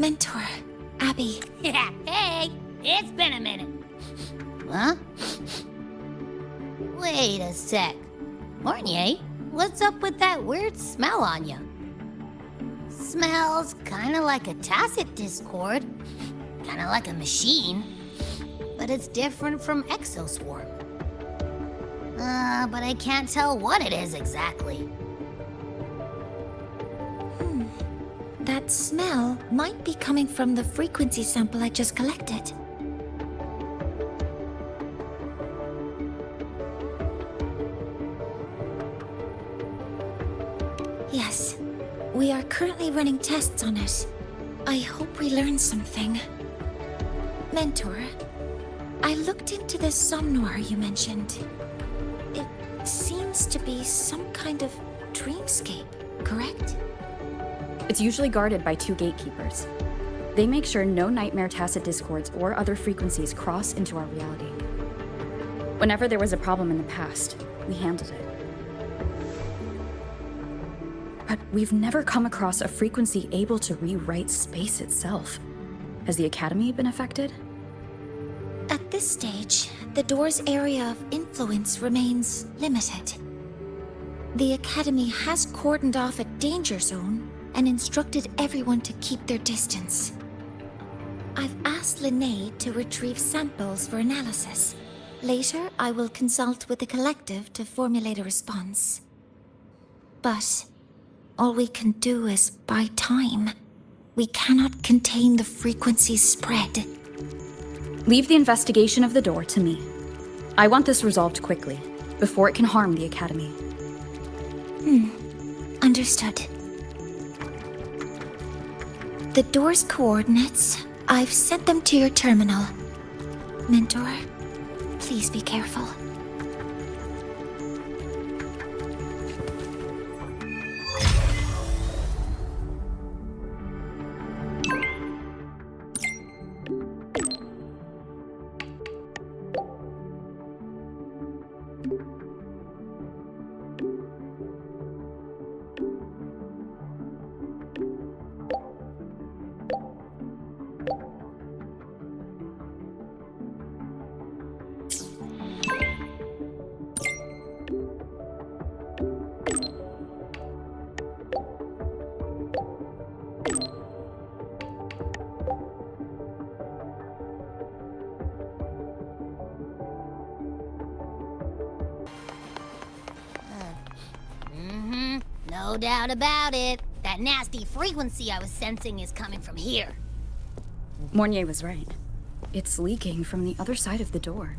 Mentor, Abby. Yeah, hey, it's been a minute. Huh? Wait a sec. Mornier, what's up with that weird smell on you? Smells kinda like a tacit discord. Kinda like a machine. But it's different from Exoswarm. But I can't tell what it is exactly. That smell might be coming from the frequency sample I just collected. Yes, we are currently running tests on it. I hope we learn something. Mentor, I looked into the somnoir you mentioned. It seems to be some kind of dreamscape, correct? It's usually guarded by 2 gatekeepers. They make sure no nightmare tacit discords or other frequencies cross into our reality. Whenever there was a problem in the past, we handled it. But we've never come across a frequency able to rewrite space itself. Has the Academy been affected? At this stage, the door's area of influence remains limited. The Academy has cordoned off a danger zone and instructed everyone to keep their distance. I've asked Linnae to retrieve samples for analysis. Later, I will consult with the collective to formulate a response. But all we can do is buy time. We cannot contain the frequency's spread. Leave the investigation of the door to me. I want this resolved quickly, before it can harm the Academy. Understood. The door's coordinates, I've sent them to your terminal. Mentor, please be careful. No doubt about it. That nasty frequency I was sensing is coming from here. Mornier was right. It's leaking from the other side of the door.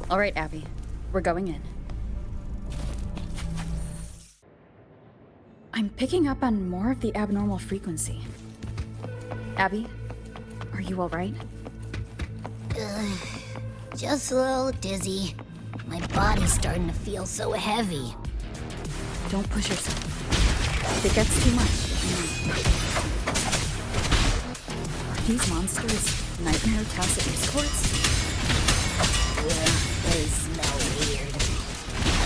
All right, Abby. We're going in. I'm picking up on more of the abnormal frequency. Abby, are you all right? Just a little dizzy. My body's starting to feel so heavy. Don't push yourself. If it gets too much. Are these monsters nightmare tacit discords? They smell weird.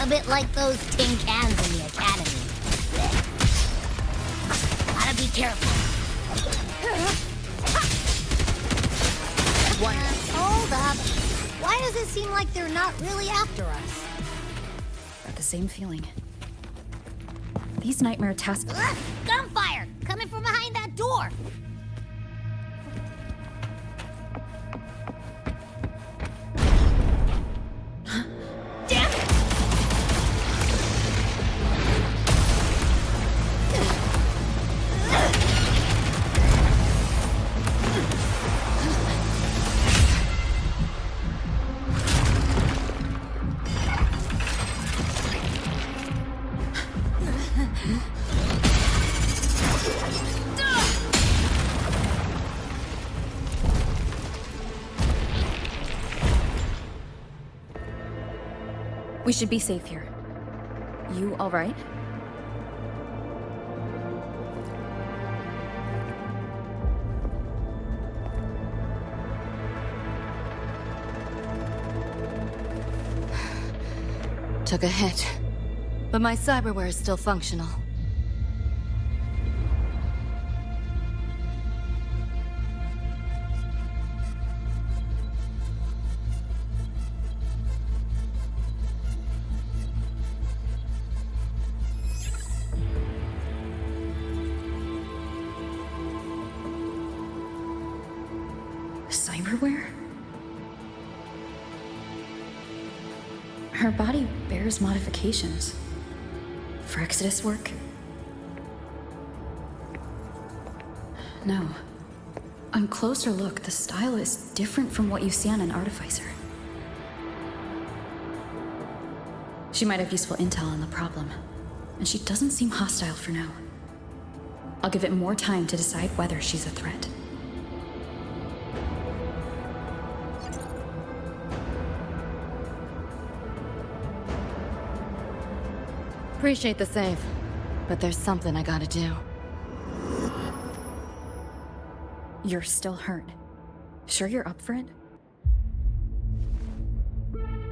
A bit like those tin cans in the Academy. Gotta be careful. Hold up. Why does it seem like they're not really after us? Got the same feeling. These nightmare tacit... Gunfire! Coming from behind that door! Damn it! We should be safe here. You all right? Took a hit, but my cyberware is still functional. cyberware? Her body bears modifications. For Exodus work? No. On closer look, the style is different from what you see on an artificer. She might have useful intel on the problem, and she doesn't seem hostile for now. I'll give it more time to decide whether she's a threat. Appreciate the save, but there's something I gotta do. You're still hurt. Sure you're up for it?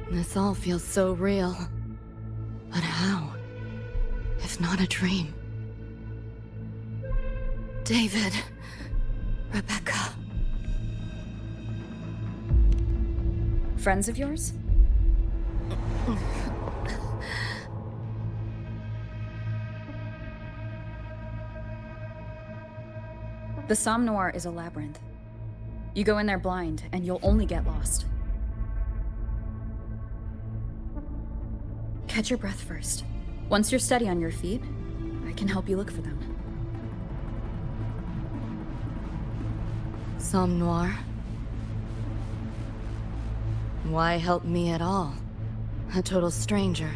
This all feels so real. But how? If not a dream? David. Rebecca. Friends of yours? The Somme Noir is a labyrinth. You go in there blind, and you'll only get lost. Catch your breath first. Once you're steady on your feet, I can help you look for them. Somme Noir? Why help me at all? A total stranger.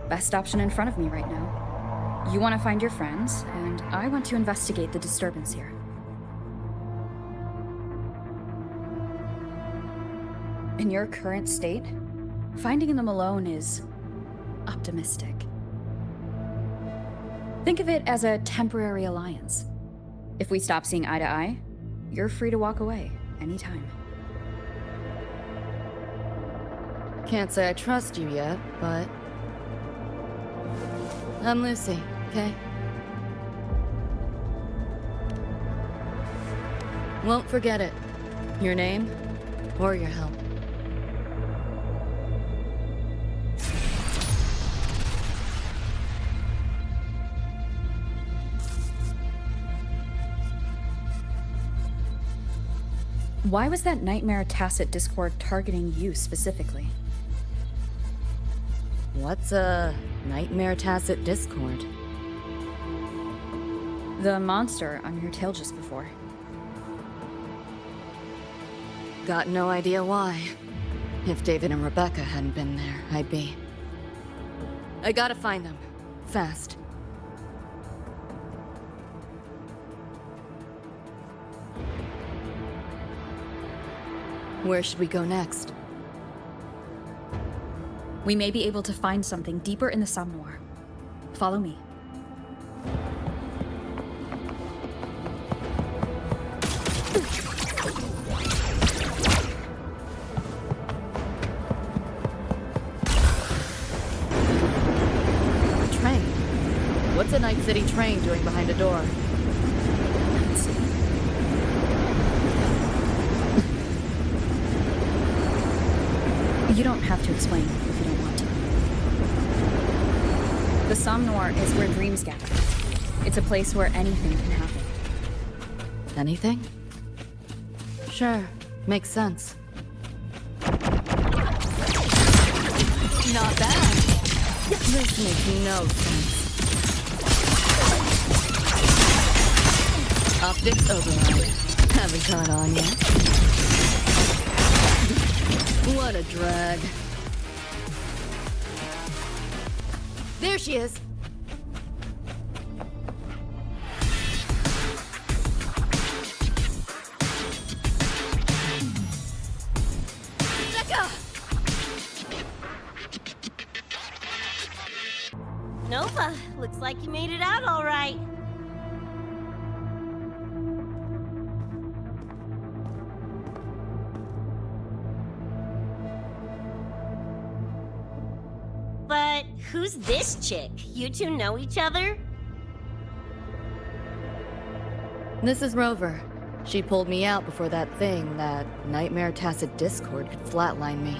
Best option in front of me right now. You want to find your friends, and I want to investigate the disturbance here. In your current state, finding them alone is optimistic. Think of it as a temporary alliance. If we stop seeing eye to eye, you're free to walk away anytime. Can't say I trust you yet, but... I'm Lucy, okay? Won't forget it. Your name, or your help. Why was that Nightmare Tacit Discord targeting you specifically? What's a Nightmare Tacit Discord? The monster on your tail just before. Got no idea why. If David and Rebecca hadn't been there, I'd be... I gotta find them. Fast. Where should we go next? We may be able to find something deeper in the Somme Noir. Follow me. Train? What's a Night City train doing behind a door? You don't have to explain if you don't want to. The Somme Noir is where dreams gather. It's a place where anything can happen. Anything? Sure, makes sense. Not bad. This makes no sense. Optics override. Haven't caught on yet. What a drag. There she is. Becca! Nova, looks like you made it out all right. But who's this chick? You two know each other? This is Rover. She pulled me out before that thing, that Nightmare Tacit Discord, could flatline me.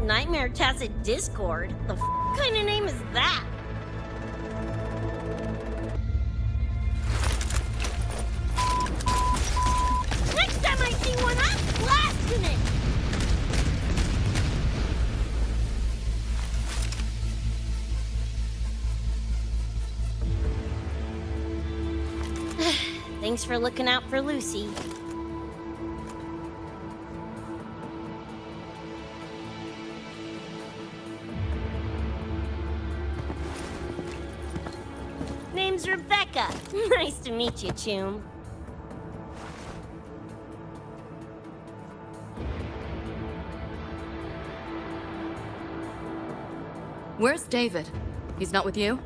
Nightmare Tacit Discord? The kind of name is that? Thanks for looking out for Lucy. Name's Rebecca. Nice to meet you, Choom. Where's David? He's not with you?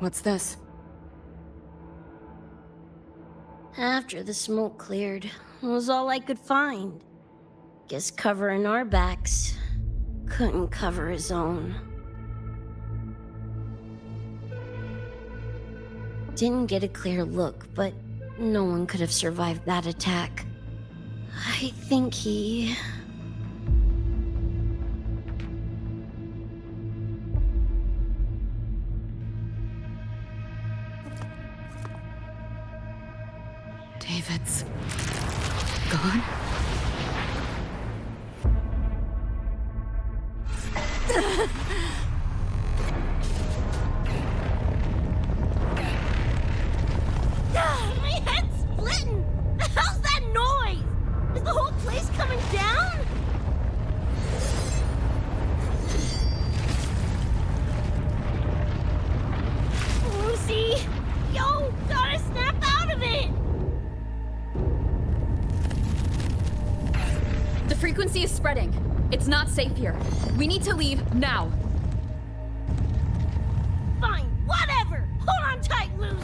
What's this? After the smoke cleared, it was all I could find. Guess covering our backs couldn't cover his own. Didn't get a clear look, but no one could have survived that attack. I think he... David's gone? My head's splitting! The hell's that noise? Is the whole place coming down? Lucy! Yo, gotta snap out of it! The frequency is spreading. It's not safe here. We need to leave now. Fine, whatever! Hold on tight, Luce!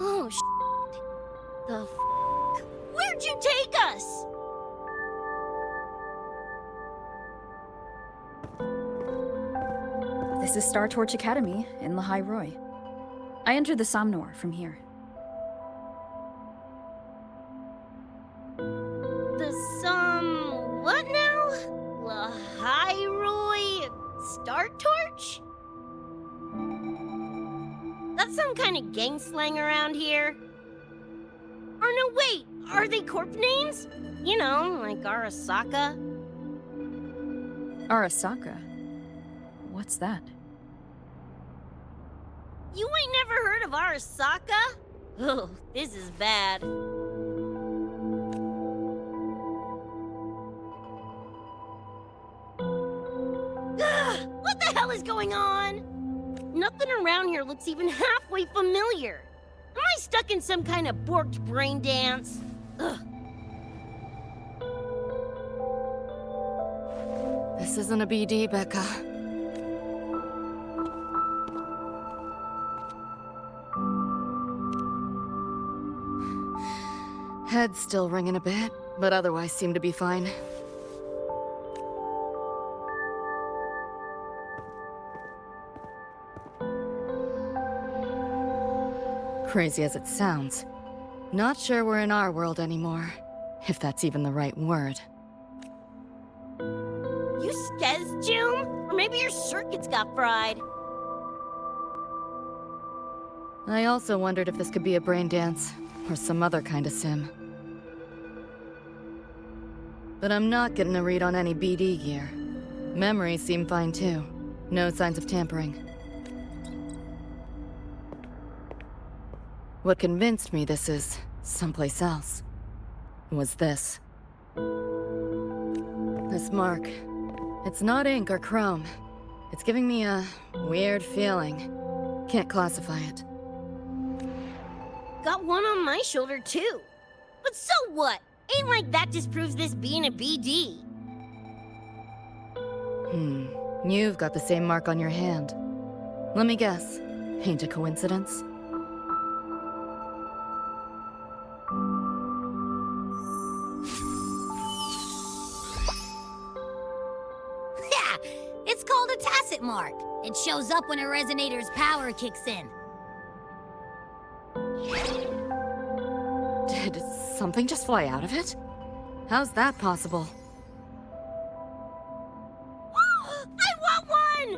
Oh, the f***? Where'd you take us? This is Star Torch Academy in Lehigh Roy. I entered the Somnor from here. What now? Lehigh Star Torch? That's some kind of gang slang around here. Or no, wait, are they corp names? You know, like Arasaka. Arasaka? What's that? You ain't never heard of Arasaka? Oh, this is bad. Ugh, what the hell is going on? Nothing around here looks even halfway familiar. Am I stuck in some kind of borked brain dance? Ugh. This isn't a BD, Becca. Head's still ringing a bit, but otherwise seem to be fine. Crazy as it sounds, not sure we're in our world anymore, if that's even the right word. You skez, June? Or maybe your circuits got fried. I also wondered if this could be a brain dance, or some other kind of sim. But I'm not getting a read on any BD gear. Memories seem fine too. No signs of tampering. What convinced me this is someplace else was this. This mark. It's not ink or chrome. It's giving me a weird feeling. Can't classify it. Got one on my shoulder too. But so what? Ain't like that disproves this being a BD. You've got the same mark on your hand. Let me guess. Ain't a coincidence? Yeah, it's called a tacit mark. It shows up when a resonator's power kicks in. Did something just fly out of it? How's that possible? I want one!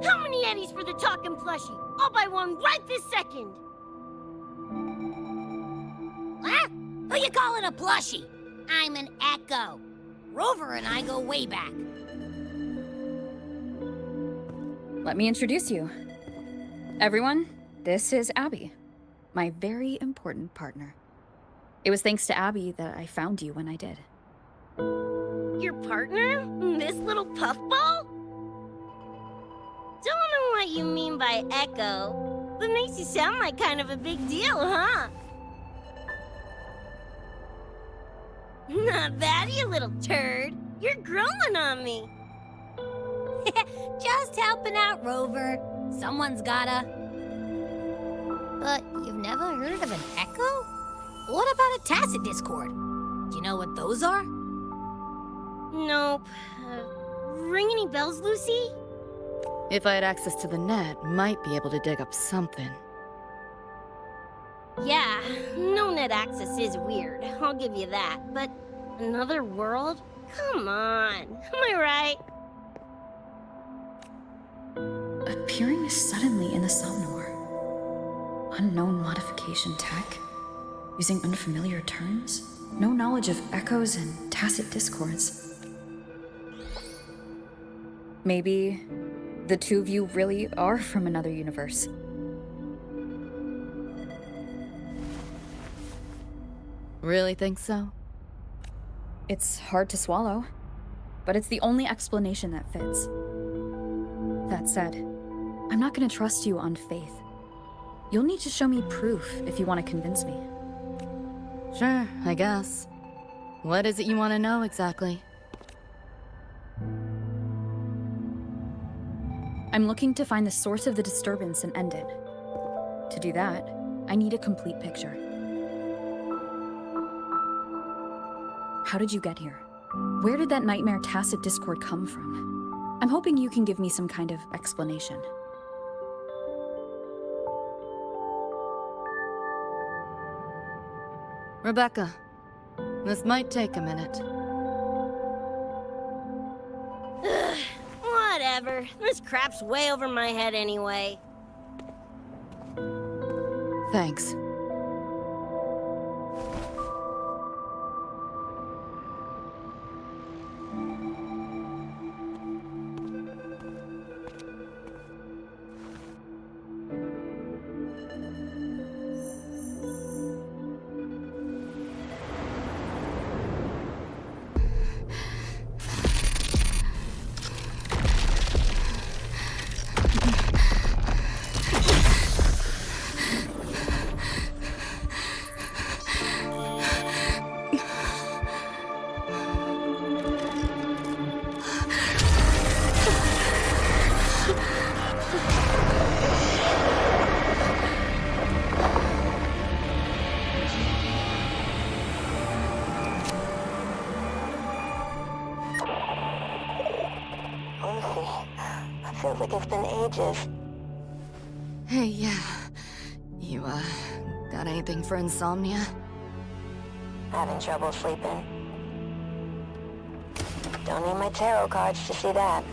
How many eddies for the talking plushie? I'll buy one right this second. Huh? Who you calling a plushie? I'm an Echo. Rover and I go way back. Let me introduce you. Everyone, this is Abby, my very important partner. It was thanks to Abby that I found you when I did. Your partner? This little puffball? Don't know what you mean by Echo, but makes you sound like kind of a big deal, huh? Not bad, you little turd. You're growing on me. Just helping out, Rover. Someone's gotta. But you've never heard of an Echo? What about a tacit discord? Do you know what those are? Nope. Ring any bells, Lucy? If I had access to the net, might be able to dig up something. Yeah, no net access is weird. I'll give you that. But another world? Come on. Am I right? Appearing suddenly in the Somnor. Unknown modification tech. Using unfamiliar terms. No knowledge of echoes and tacit discords. Maybe the two of you really are from another universe. Really think so? It's hard to swallow, but it's the only explanation that fits. That said, I'm not gonna trust you on faith. You'll need to show me proof if you want to convince me. Sure, I guess. What is it you want to know exactly? I'm looking to find the source of the disturbance and end it. To do that, I need a complete picture. How did you get here? Where did that nightmare tacit discord come from? I'm hoping you can give me some kind of explanation. Rebecca, this might take a minute. Whatever. This crap's way over my head anyway. Thanks. Feels like it's been ages. Hey, yeah. You, got anything for insomnia? Having trouble sleeping. Don't need my tarot cards to see that.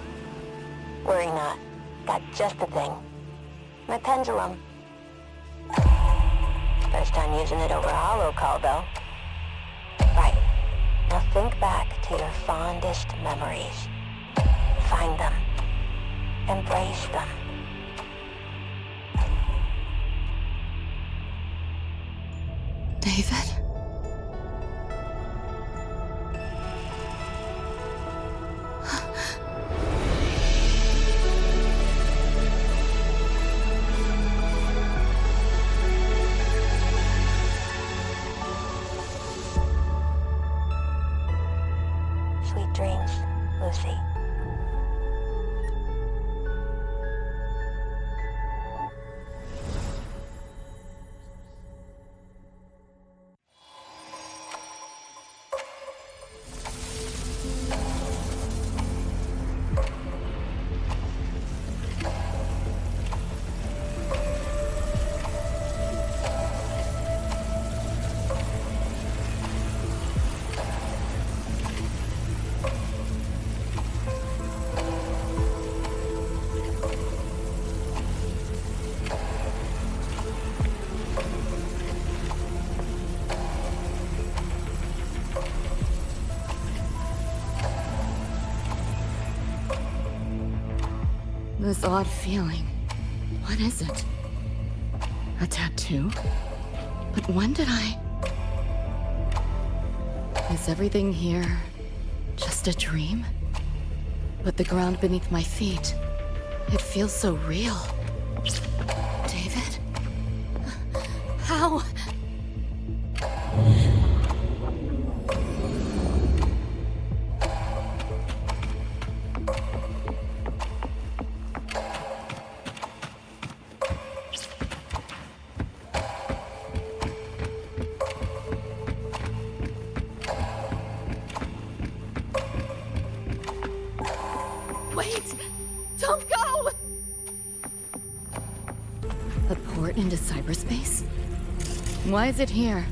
Worry not. Got just the thing. My pendulum. First time using it over holo call, though. Right. Now think back to your fondest memories. Find them. Embrace them. David? Sweet dreams. Lucy. This odd feeling. What is it? A tattoo? But when did I... Is everything here just a dream? But the ground beneath my feet, it feels so real. David? How? Wait! Don't go! A port into cyberspace? Why is it here?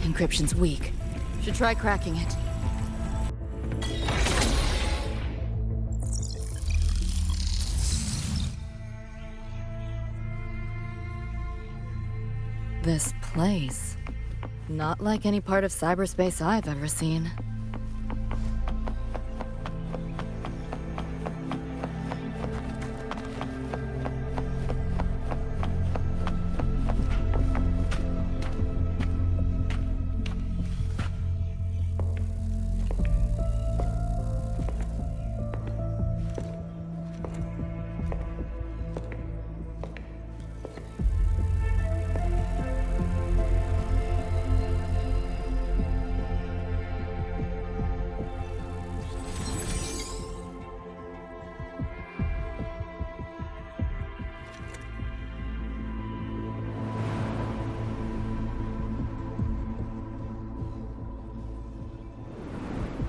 Encryption's weak. Should try cracking it. This place. Not like any part of cyberspace I've ever seen.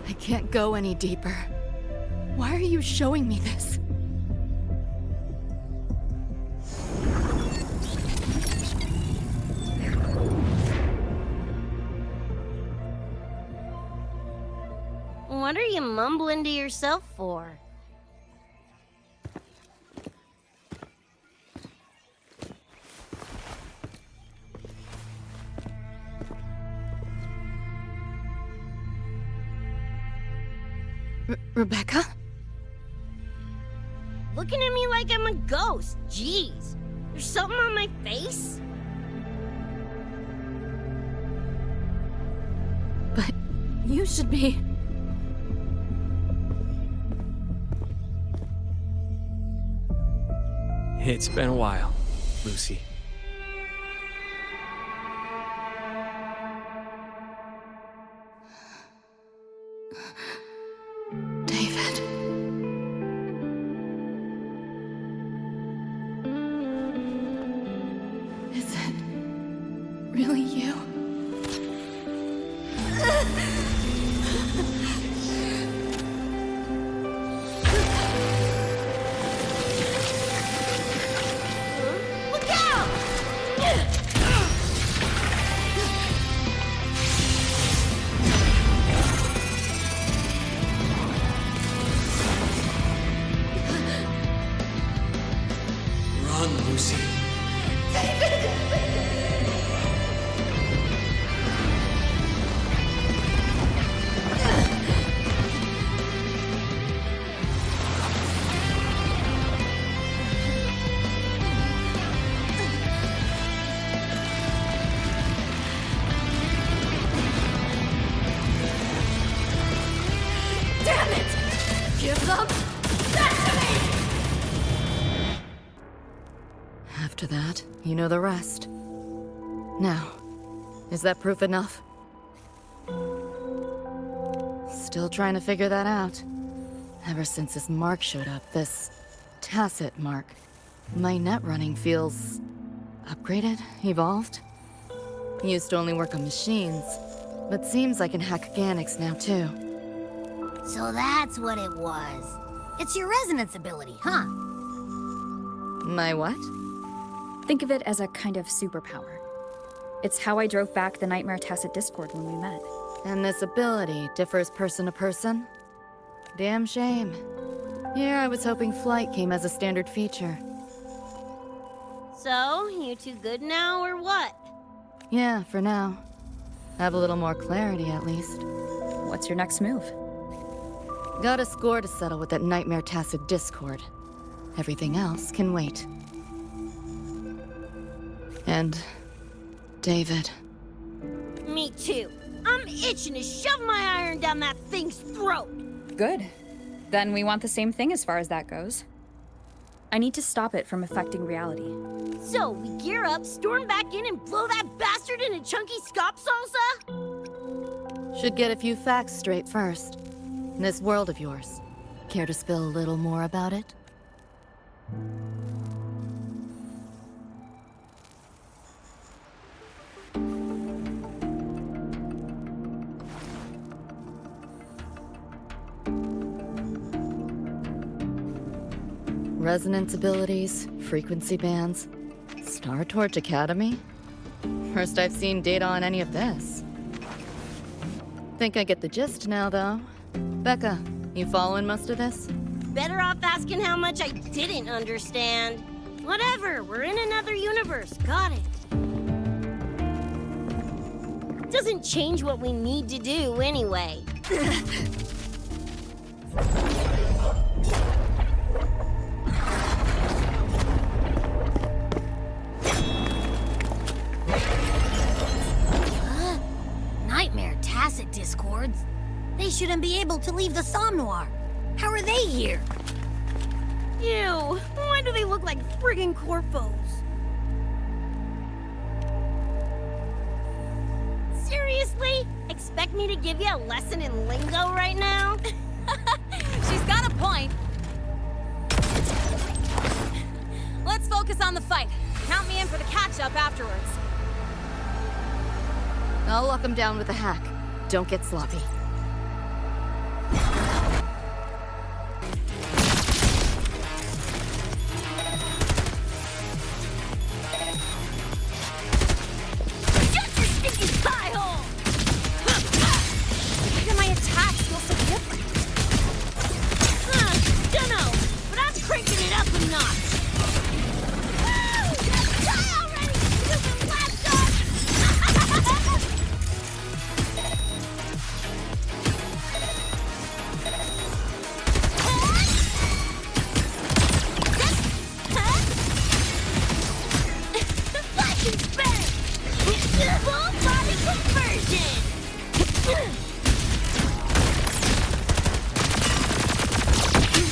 I can't go any deeper. Why are you showing me this? What are you mumbling to yourself for? Rebecca? Looking at me like I'm a ghost. Jeez. There's something on my face? But you should be... It's been a while, Lucy. David. Is it really you? Look out! Run, Lucy. Damn it! Give them that to me! After that, you know the rest. Now, is that proof enough? Still trying to figure that out. Ever since this mark showed up, this tacit mark, my net running feels upgraded, evolved. Used to only work on machines, but seems I can hack organics now too. So that's what it was. It's your resonance ability, huh? My what? Think of it as a kind of superpower. It's how I drove back the Nightmare Tacit Discord when we met. And this ability differs person to person? Damn shame. Here I was hoping flight came as a standard feature. So, you two good now, or what? Yeah, for now. Have a little more clarity, at least. What's your next move? Got a score to settle with that Nightmare Tacit Discord. Everything else can wait. And... David. Me too. I'm itching to shove my iron down that thing's throat. Good. Then we want the same thing as far as that goes. I need to stop it from affecting reality. So, we gear up, storm back in, and blow that bastard into chunky scop salsa? Should get a few facts straight first. This world of yours. Care to spill a little more about it? Resonance abilities, frequency bands, Star Torch Academy? First I've seen data on any of this. Think I get the gist now, though. Becca, you following most of this? Better off asking how much I didn't understand. Whatever, we're in another universe. Got it. Doesn't change what we need to do anyway. Nightmare Tacit Discords? They shouldn't be able to leave the Somnoir. How are they here? Ew, why do they look like friggin' corpos? Seriously? Expect me to give you a lesson in lingo right now? She's got a point. Let's focus on the fight. Count me in for the catch-up afterwards. I'll lock him down with a hack. Don't get sloppy. Shut your sticky pie hole! Why do my attacks feel so different? Dunno, but I'm cranking it up a notch. Woo! Die already, stupid lapdog! Flash and bang! Full body conversion!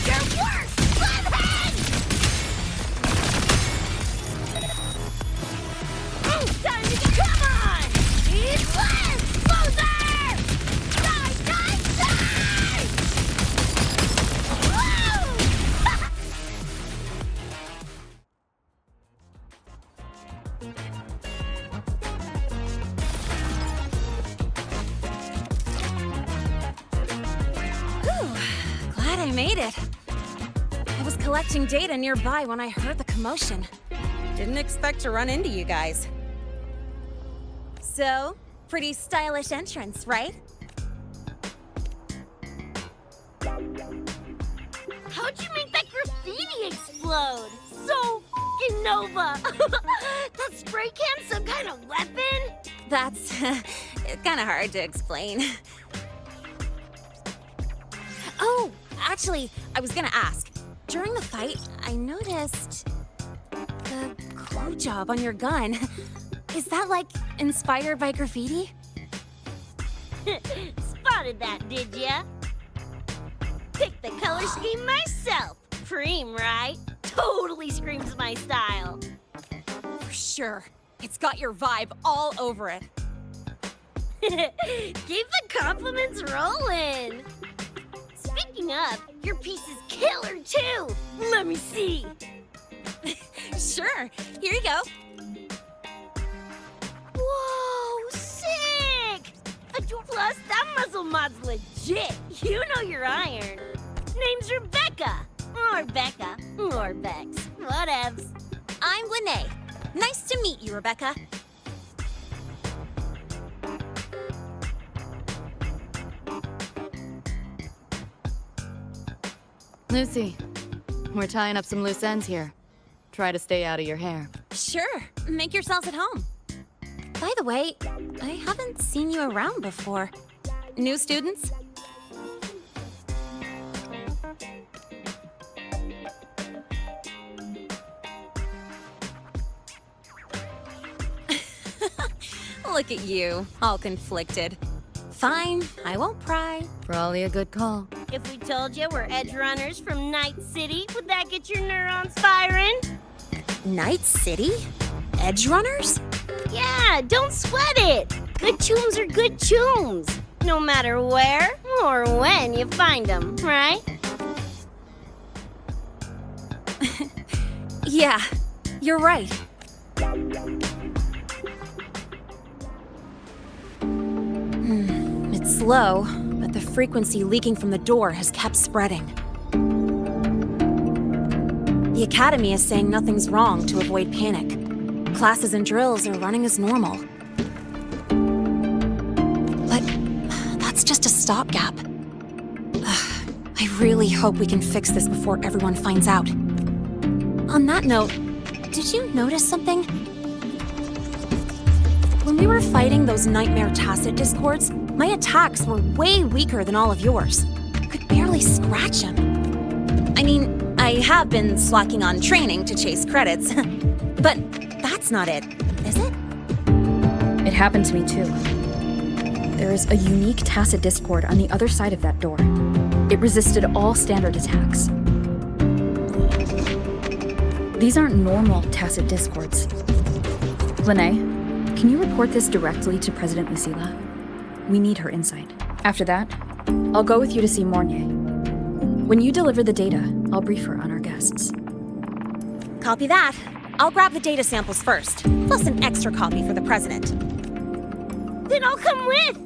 Your worst! Flathead! Time to come on! Eat less! Loser! Die, die, die! Woo! Glad I made it. I was collecting data nearby when I heard the commotion. Didn't expect to run into you guys. So, pretty stylish entrance, right? How'd you make that graffiti explode? So f***ing Nova! That spray can some kind of weapon? That's kind of hard to explain. Oh, actually, I was gonna ask. During the fight, I noticed the glue job on your gun. Is that, like, inspired by graffiti? Spotted that, did ya? Picked the color scheme myself. Preem, right? Totally screams my style. For sure. It's got your vibe all over it. Keep the compliments rolling. Speaking of, Your piece is killer, too! Let me see! Sure, here you go. Whoa, sick! Plus, that muzzle mod's legit. You know your iron. Name's Rebecca. Or Becca. Or Bex. Whatevs. I'm Lene. Nice to meet you, Rebecca. Lucy, we're tying up some loose ends here. Try to stay out of your hair. Sure, make yourselves at home. By the way, I haven't seen you around before. New students? Look at you, all conflicted. Fine, I won't pry. Probably a good call. If we told you we're Edgerunners from Night City, would that get your neurons firing? Night City? Edgerunners? Yeah, don't sweat it. Good tunes are good tunes. No matter where or when you find them, right? Yeah, you're right. It's slow, but the frequency leaking from the door has kept spreading. The Academy is saying nothing's wrong to avoid panic. Classes and drills are running as normal. But that's just a stopgap. I really hope we can fix this before everyone finds out. On that note, did you notice something? When we were fighting those nightmare tacit discords, my attacks were way weaker than all of yours. Could barely scratch him. I mean, I have been slacking on training to chase credits, but that's not it, is it? It happened to me too. There is a unique tacit discord on the other side of that door. It resisted all standard attacks. These aren't normal tacit discords. Lene, can you report this directly to President Lucilla? We need her insight. After that, I'll go with you to see Mornier. When you deliver the data, I'll brief her on our guests. Copy that. I'll grab the data samples first, plus an extra copy for the president. Then I'll come with!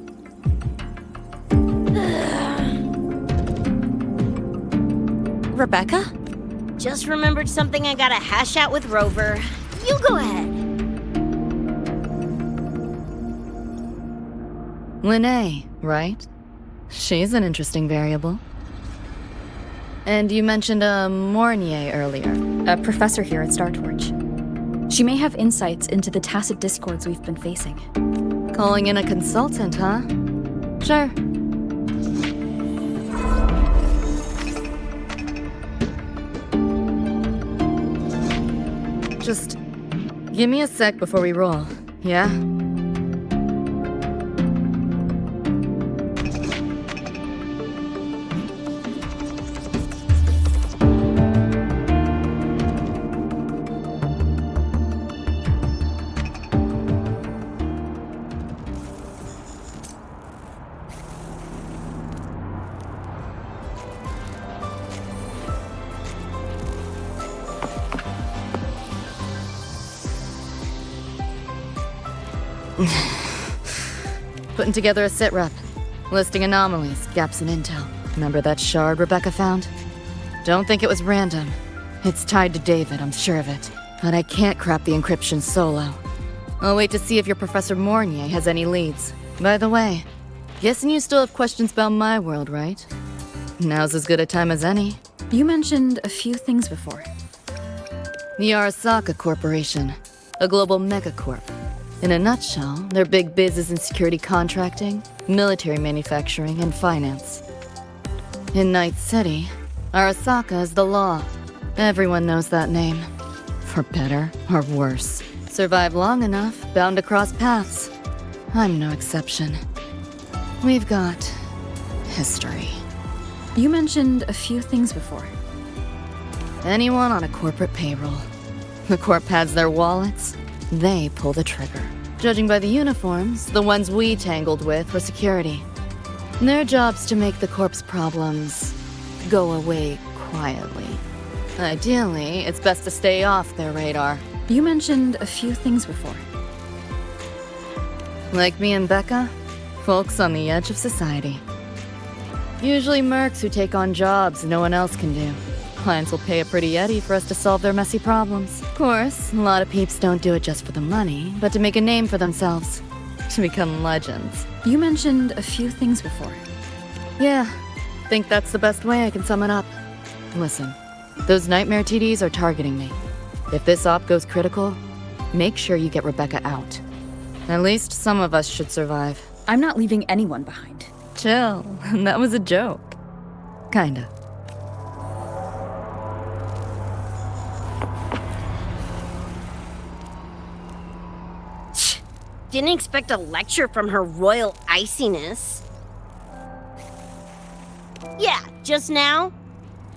Rebecca? Just remembered something I gotta hash out with Rover. You go ahead. Lene, right? She's an interesting variable. And you mentioned Mornier earlier. A professor here at StarTorch. She may have insights into the tacit discords we've been facing. Calling in a consultant, huh? Sure. Just give me a sec before we roll, yeah? Putting together a sit rep. Listing anomalies, gaps in intel. Remember that shard Rebecca found? Don't think it was random. It's tied to David, I'm sure of it. But I can't crack the encryption solo. I'll wait to see if your Professor Mornier has any leads. By the way, guessing you still have questions about my world, right? Now's as good a time as any. You mentioned a few things before. The Arasaka Corporation, a global megacorp. In a nutshell, their big biz is in security contracting, military manufacturing, and finance. In Night City, Arasaka is the law. Everyone knows that name. For better or worse. Survive long enough, bound to cross paths. I'm no exception. We've got history. You mentioned a few things before. Anyone on a corporate payroll. The corp pads their wallets, they pull the trigger. Judging by the uniforms, the ones we tangled with were security. Their job's to make the corp's problems go away quietly. Ideally, it's best to stay off their radar. You mentioned a few things before. Like me and Becca, folks on the edge of society. Usually mercs who take on jobs no one else can do. Clients will pay a pretty eddy for us to solve their messy problems. Of course, a lot of peeps don't do it just for the money, but to make a name for themselves. To become legends. You mentioned a few things before. Yeah, think that's the best way I can sum it up. Listen, those nightmare TDs are targeting me. If this op goes critical, make sure you get Rebecca out. At least some of us should survive. I'm not leaving anyone behind. Chill, that was a joke. Kinda. Didn't expect a lecture from her royal iciness. Yeah, just now?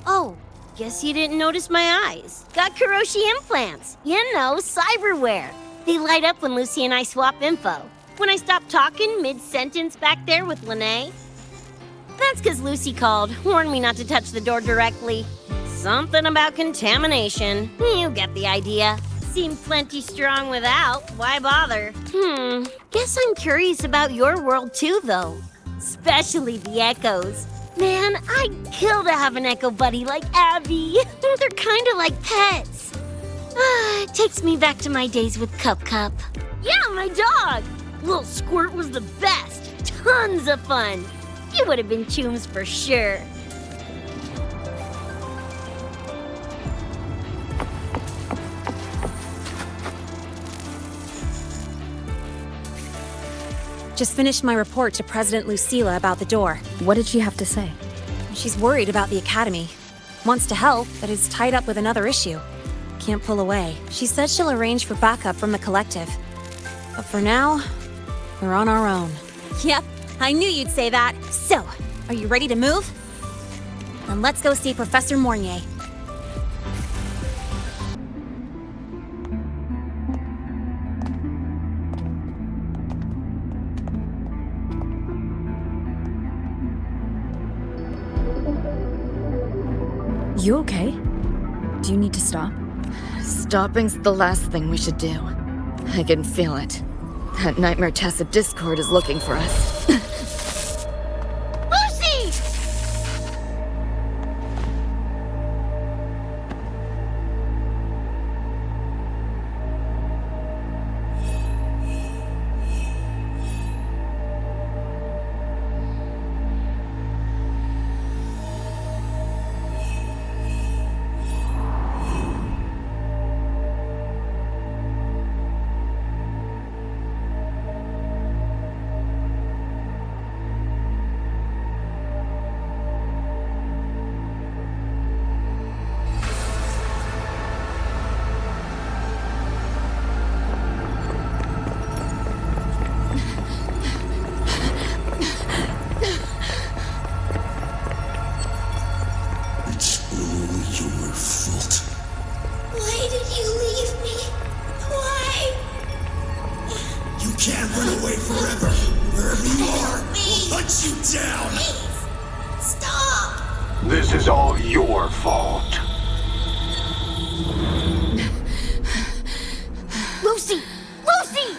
Oh, guess you didn't notice my eyes. Got Kuroshi implants. You know, cyberware. They light up when Lucy and I swap info. When I stop talking mid-sentence back there with Lene. That's because Lucy called, warned me not to touch the door directly. Something about contamination. You get the idea. Seem plenty strong without. Why bother? Guess I'm curious about your world too, though. Especially the echoes. Man, I'd kill to have an echo buddy like Abby. They're kinda like pets. It takes me back to my days with Cup Cup. Yeah, my dog! Little Squirt was the best. Tons of fun. You would have been chooms for sure. Just finished my report to President Lucilla about the door. What did she have to say? She's worried about the Academy. Wants to help, but is tied up with another issue. Can't pull away. She said she'll arrange for backup from the collective. But for now, we're on our own. Yep, I knew you'd say that. So, are you ready to move? Then let's go see Professor Mornier. You okay? Do you need to stop? Stopping's the last thing we should do. I can feel it. That Nightmare Tacit Discord is looking for us. Lucy! This is all your fault. Lucy! Lucy!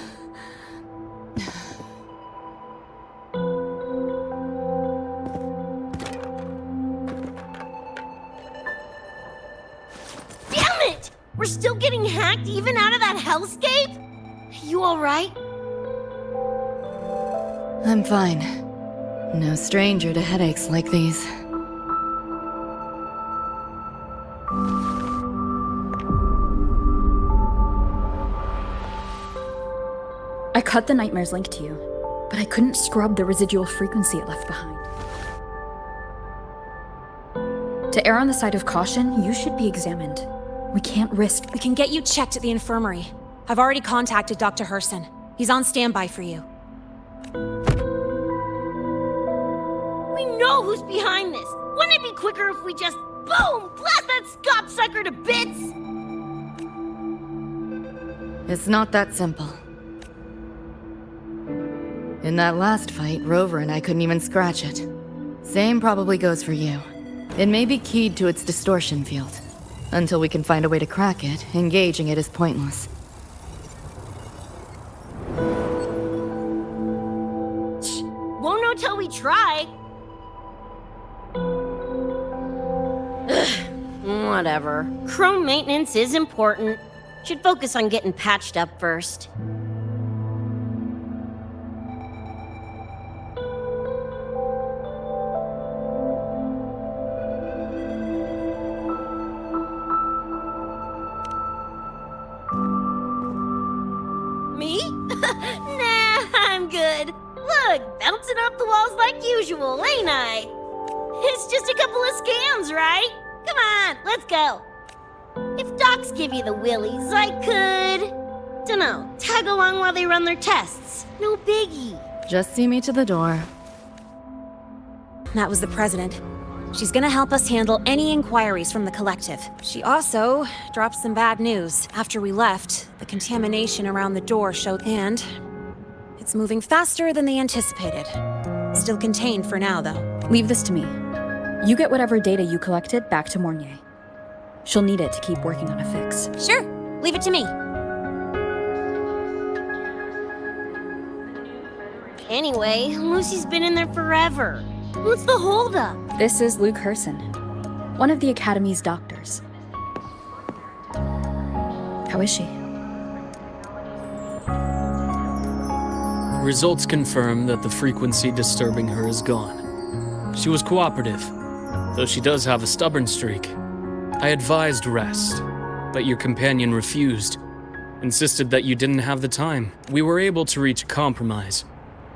Damn it! We're still getting hacked even out of that hellscape? You alright? I'm fine. No stranger to headaches like these. I cut the Nightmare's link to you, but I couldn't scrub the residual frequency it left behind. To err on the side of caution, you should be examined. We can't risk— We can get you checked at the infirmary. I've already contacted Dr. Herson. He's on standby for you. We know who's behind this. Wouldn't it be quicker if we just, boom, blast that scop sucker to bits? It's not that simple. In that last fight, Rover and I couldn't even scratch it. Same probably goes for you. It may be keyed to its distortion field. Until we can find a way to crack it, engaging it is pointless. Won't know till we try. Whatever. Chrome maintenance is important. Should focus on getting patched up first. Me? Nah, I'm good. Look, bouncing off the walls like usual, ain't I? It's just a couple of scans, right? Come on, let's go. If docs give you the willies, I could... dunno, tag along while they run their tests. No biggie. Just see me to the door. That was the president. She's gonna help us handle any inquiries from the collective. She also dropped some bad news. After we left, the contamination around the door showed, and it's moving faster than they anticipated. Still contained for now, though. Leave this to me. You get whatever data you collected back to Mornier. She'll need it to keep working on a fix. Sure, leave it to me. Anyway, Lucy's been in there forever. What's the holdup? This is Luke Herson, one of the Academy's doctors. How is she? Results confirm that the frequency disturbing her is gone. She was cooperative, though she does have a stubborn streak. I advised rest, but your companion refused, insisted that you didn't have the time. We were able to reach a compromise.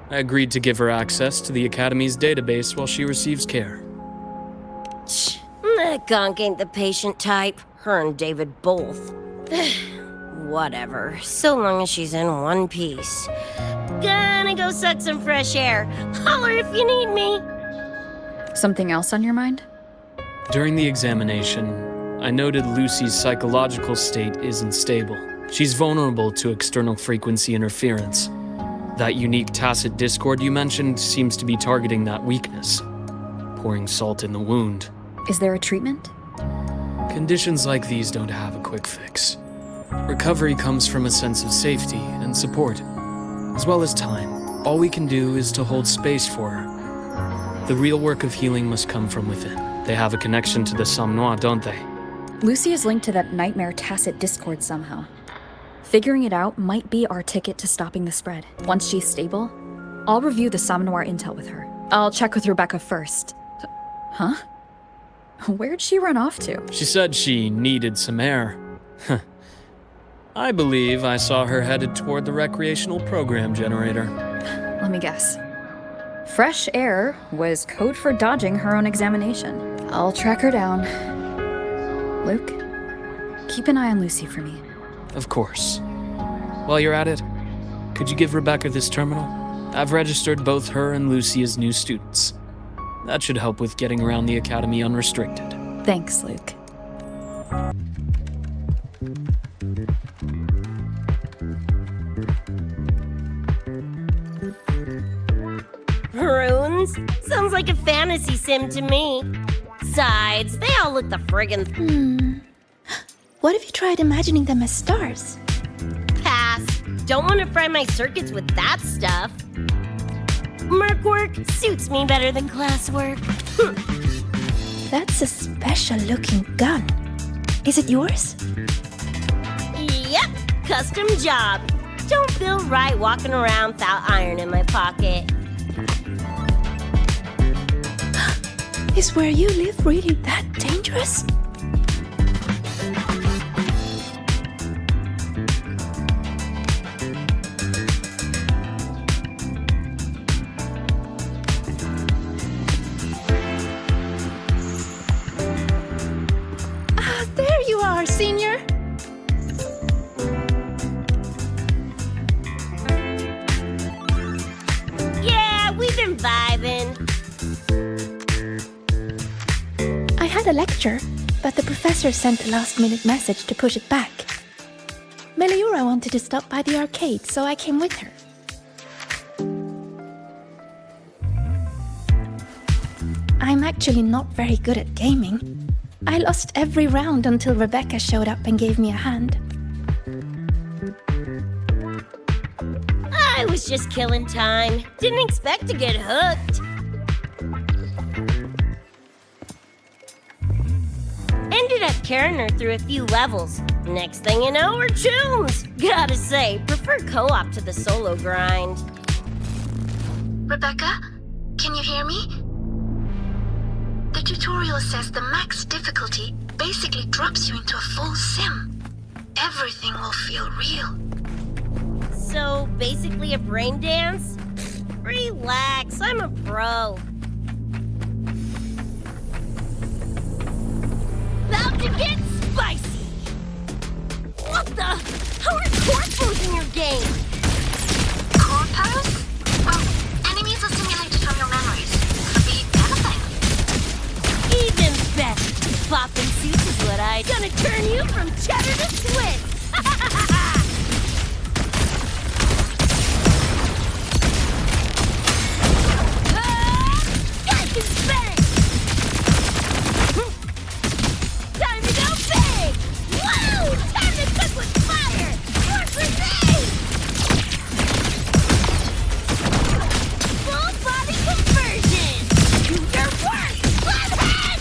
I agreed to give her access to the Academy's database while she receives care. That gonk ain't the patient type. Her and David both. Whatever, so long as she's in one piece. Gonna go suck some fresh air. Holler if you need me. Something else on your mind? During the examination, I noted Lucy's psychological state isn't stable. She's vulnerable to external frequency interference. That unique tacit discord you mentioned seems to be targeting that weakness, pouring salt in the wound. Is there a treatment? Conditions like these don't have a quick fix. Recovery comes from a sense of safety and support, as well as time. All we can do is to hold space for her. The real work of healing must come from within. They have a connection to the Somme Noire, don't they? Lucy is linked to that nightmare tacit discord somehow. Figuring it out might be our ticket to stopping the spread. Once she's stable, I'll review the Somme Noire intel with her. I'll check with Rebecca first. Huh? Where'd she run off to? She said she needed some air. I believe I saw her headed toward the recreational program generator. Let me guess. Fresh air was code for dodging her own examination. I'll track her down. Luke, keep an eye on Lucy for me. Of course. While you're at it, could you give Rebecca this terminal? I've registered both her and Lucy as new students. That should help with getting around the Academy unrestricted. Thanks, Luke. Runes? Sounds like a fantasy sim to me. Besides, they all look the friggin' What if you tried imagining them as stars? pass. Don't want to fry my circuits with that stuff. Merc work suits me better than classwork. That's a special looking gun. Is it yours? Yep, custom job. Don't feel right walking around without iron in my pocket. Is where you live really that dangerous? There you are, Senior. Yeah, we've been vibing. I had a lecture, but the professor sent a last-minute message to push it back. Meliora wanted to stop by the arcade, so I came with her. I'm actually not very good at gaming. I lost every round until Rebecca showed up and gave me a hand. I was just killing time. Didn't expect to get hooked. Ended up carrying her through a few levels. Next thing you know, we're chums. Gotta say, prefer co-op to the solo grind. Rebecca, can you hear me? The tutorial says the max difficulty basically drops you into a full sim. Everything will feel real. So, basically a brain dance? Relax, I'm a pro. About to get spicy! What the? How are corpos in your game? Corpos? Well, enemies are simulated from your memories. Could be anything. Even better. Bopping suits is what I... Gonna turn you from cheddar to Swiss! Guys, it's bang! Time to go big! Whoa! Time to cook with fire! More grenades! Full body conversion! Do your work! Flathead!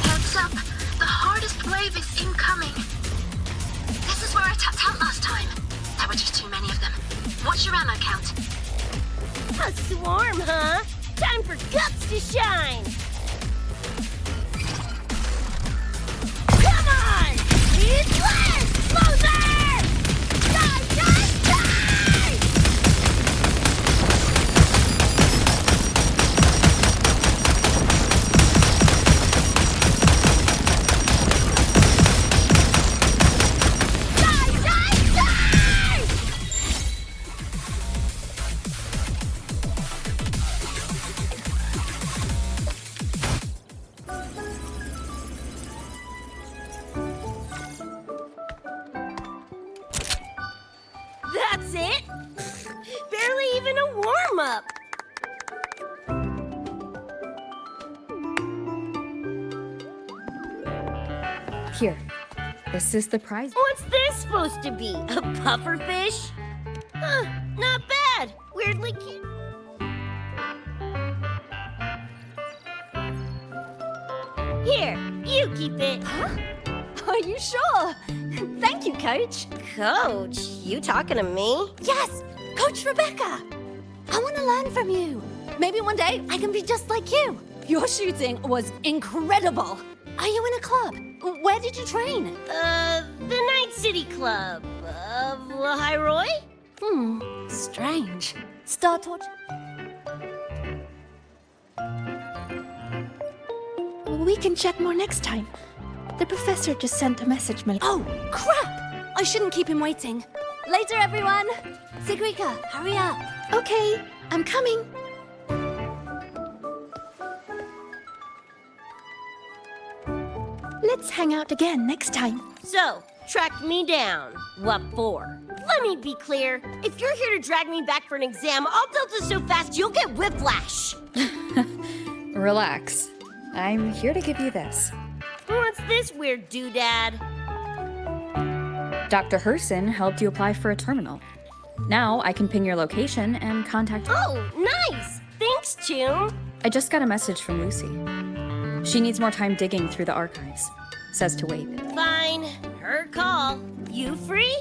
Heads up, the hardest wave is incoming. This is where I tapped out last time. There were just too many of them. What's your ammo count? A swarm, huh? Time for guts to shine! Come on! It's less! Closer! Die, die, die! Die, die, die! That's it? Barely even a warm-up. Here. This is the prize. What's this supposed to be? A pufferfish? Huh, not bad. Weirdly cute. Here, you keep it. Are you sure? Thank you, Coach. Coach, you talking to me? Yes, Coach Rebecca. I want to learn from you. Maybe one day I can be just like you. Your shooting was incredible. Are you in a club? Where did you train? The Night City Club of Lahiroy? Strange. Star Torch? We can chat more next time. The professor just sent a message, Mel. Oh, crap! I shouldn't keep him waiting. Later, everyone. Sigrika, hurry up. Okay, I'm coming. Let's hang out again next time. So, tracked me down. What for? Let me be clear. If you're here to drag me back for an exam, I'll delta so fast you'll get whiplash. Relax. I'm here to give you this. What's this weird doodad? Dr. Herson helped you apply for a terminal. Now I can ping your location and contact you. Oh, nice! Thanks, Chum. I just got a message from Lucy. She needs more time digging through the archives. Says to wait. Fine. Her call. You free?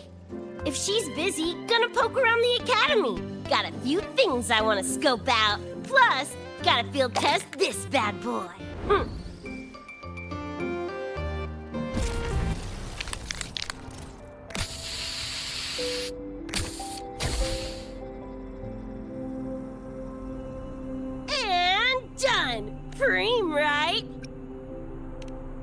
If she's busy, gonna poke around the academy. Got a few things I want to scope out. Plus, gotta field test this bad boy. And done. Preem, right?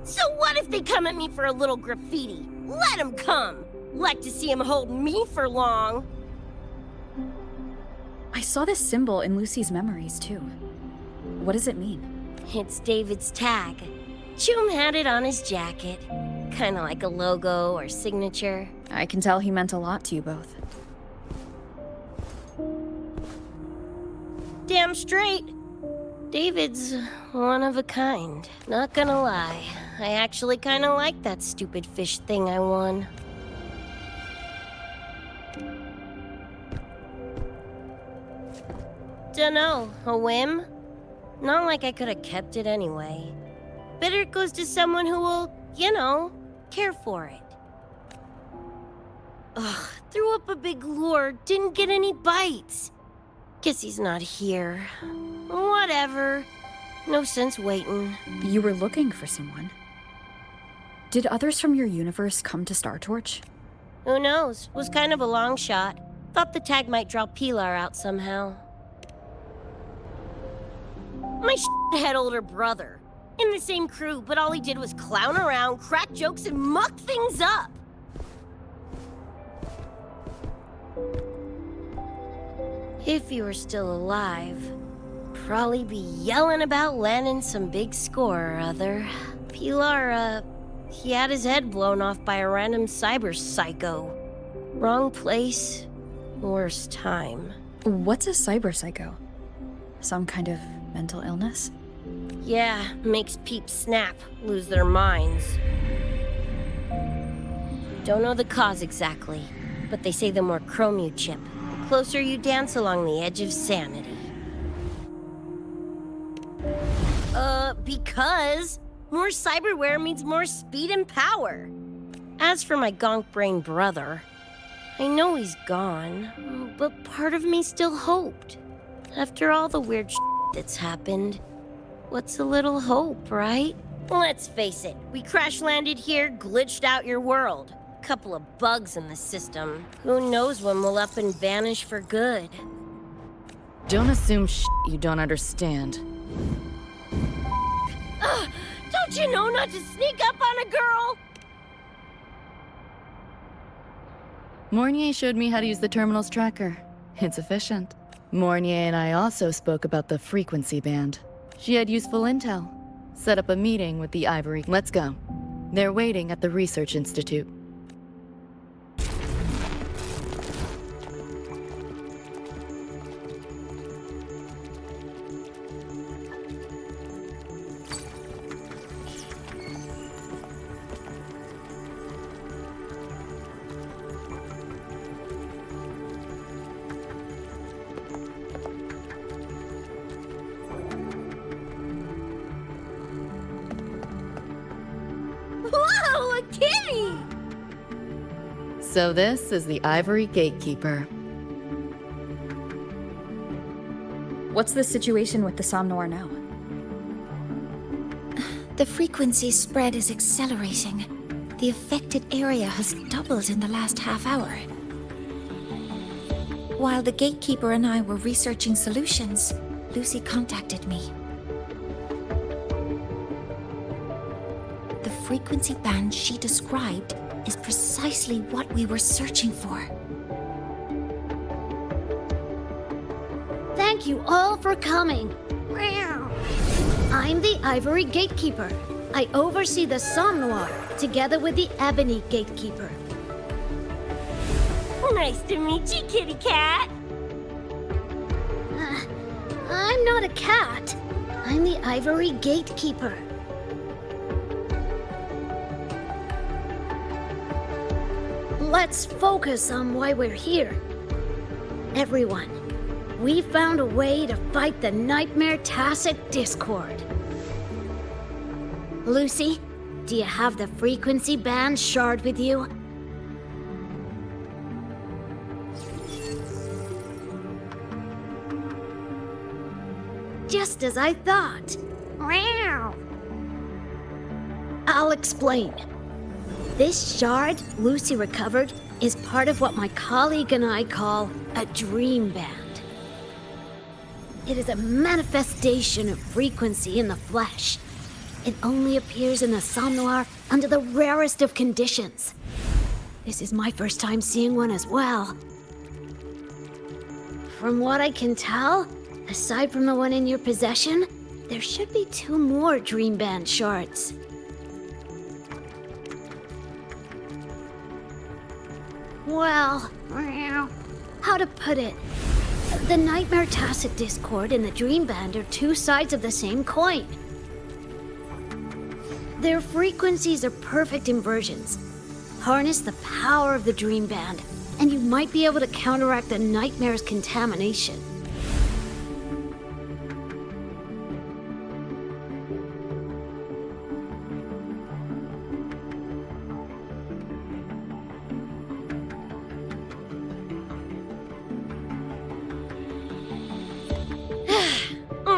So what if they come at me for a little graffiti? Let them come. Like to see him hold me for long. I saw this symbol in Lucy's memories, too. What does it mean? It's David's tag. Chum had it on his jacket. Kinda like a logo or signature. I can tell he meant a lot to you both. Damn straight. David's one of a kind. Not gonna lie, I actually kinda like that stupid fish thing I won. Dunno, a whim? Not like I could have kept it anyway. Better it goes to someone who will, care for it. Ugh, threw up a big lure, didn't get any bites. Guess he's not here. Whatever. No sense waiting. You were looking for someone. Did others from your universe come to Star Torch? Who knows? Was kind of a long shot. Thought the tag might draw Pilar out somehow. My shithead older brother. In the same crew, but all he did was clown around, crack jokes, and muck things up. If he were still alive, probably be yelling about landing some big score or other. Pilar, he had his head blown off by a random cyber psycho. Wrong place, worst time. What's a cyber psycho? Some kind of mental illness? Yeah, makes peeps snap, lose their minds. Don't know the cause exactly, but they say the more chrome you chip, the closer you dance along the edge of sanity. Because more cyberware means more speed and power. As for my gonk-brained brother, I know he's gone, but part of me still hoped. After all the weird that's happened, what's a little hope, right? Let's face it, we crash-landed here, glitched out your world. Couple of bugs in the system. Who knows when we'll up and vanish for good? Don't assume you don't understand. Don't you know not to sneak up on a girl? Mornier showed me how to use the terminal's tracker. It's efficient. Mornier and I also spoke about the frequency band. She had useful intel. Set up a meeting with the Ivory. Let's go. They're waiting at the Research Institute. Whoa, a kitty! So this is the Ivory Gatekeeper. What's the situation with the Somnoir now? The frequency spread is accelerating. The affected area has doubled in the last half hour. While the gatekeeper and I were researching solutions, Lucy contacted me. The frequency band she described is precisely what we were searching for. Thank you all for coming. I'm the Ivory Gatekeeper. I oversee the Somnoir, together with the Ebony Gatekeeper. Nice to meet you, kitty cat. I'm not a cat. I'm the Ivory Gatekeeper. Let's focus on why we're here. Everyone, we found a way to fight the Nightmare Tacit Discord. Lucy, do you have the frequency band shard with you? Just as I thought. I'll explain. This shard Lucy recovered is part of what my colleague and I call a dream band. It is a manifestation of frequency in the flesh. It only appears in the Somnoir under the rarest of conditions. This is my first time seeing one as well. From what I can tell, aside from the one in your possession, there should be 2 more Dream Band shards. Well, how to put it? The Nightmare Tacit Discord and the Dream Band are two sides of the same coin. Their frequencies are perfect inversions. Harness the power of the Dream Band, and you might be able to counteract the Nightmare's contamination.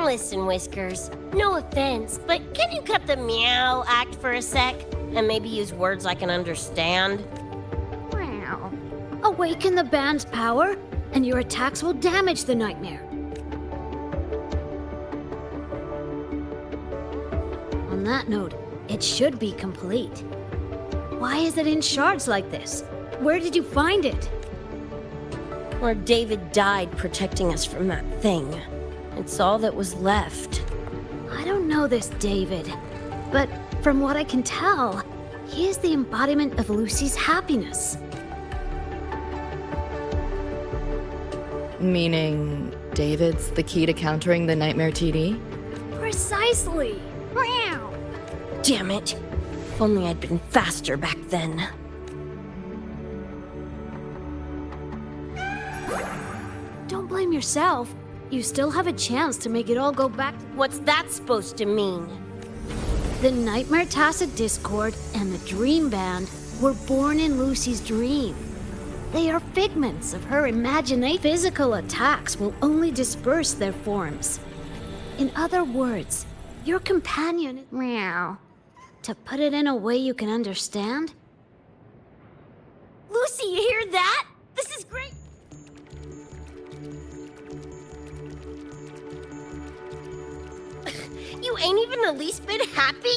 Listen, Whiskers, no offense, but can you cut the meow act for a sec? And maybe use words I can understand? Wow. Awaken the band's power, and your attacks will damage the Nightmare. On that note, it should be complete. Why is it in shards like this? Where did you find it? Where David died protecting us from that thing. It's all that was left. I don't know this David, but from what I can tell, he is the embodiment of Lucy's happiness. Meaning, David's the key to countering the Nightmare TD? Precisely! Wow! Damn it. If only I'd been faster back then. Don't blame yourself. You still have a chance to make it all go back. What's that supposed to mean? The Nightmare Tacit Discord and the Dream Band were born in Lucy's dream. They are figments of her imagination. Physical attacks will only disperse their forms. In other words, your companion is meow. To put it in a way you can understand? Lucy, you hear that? This is great. You ain't even the least bit happy?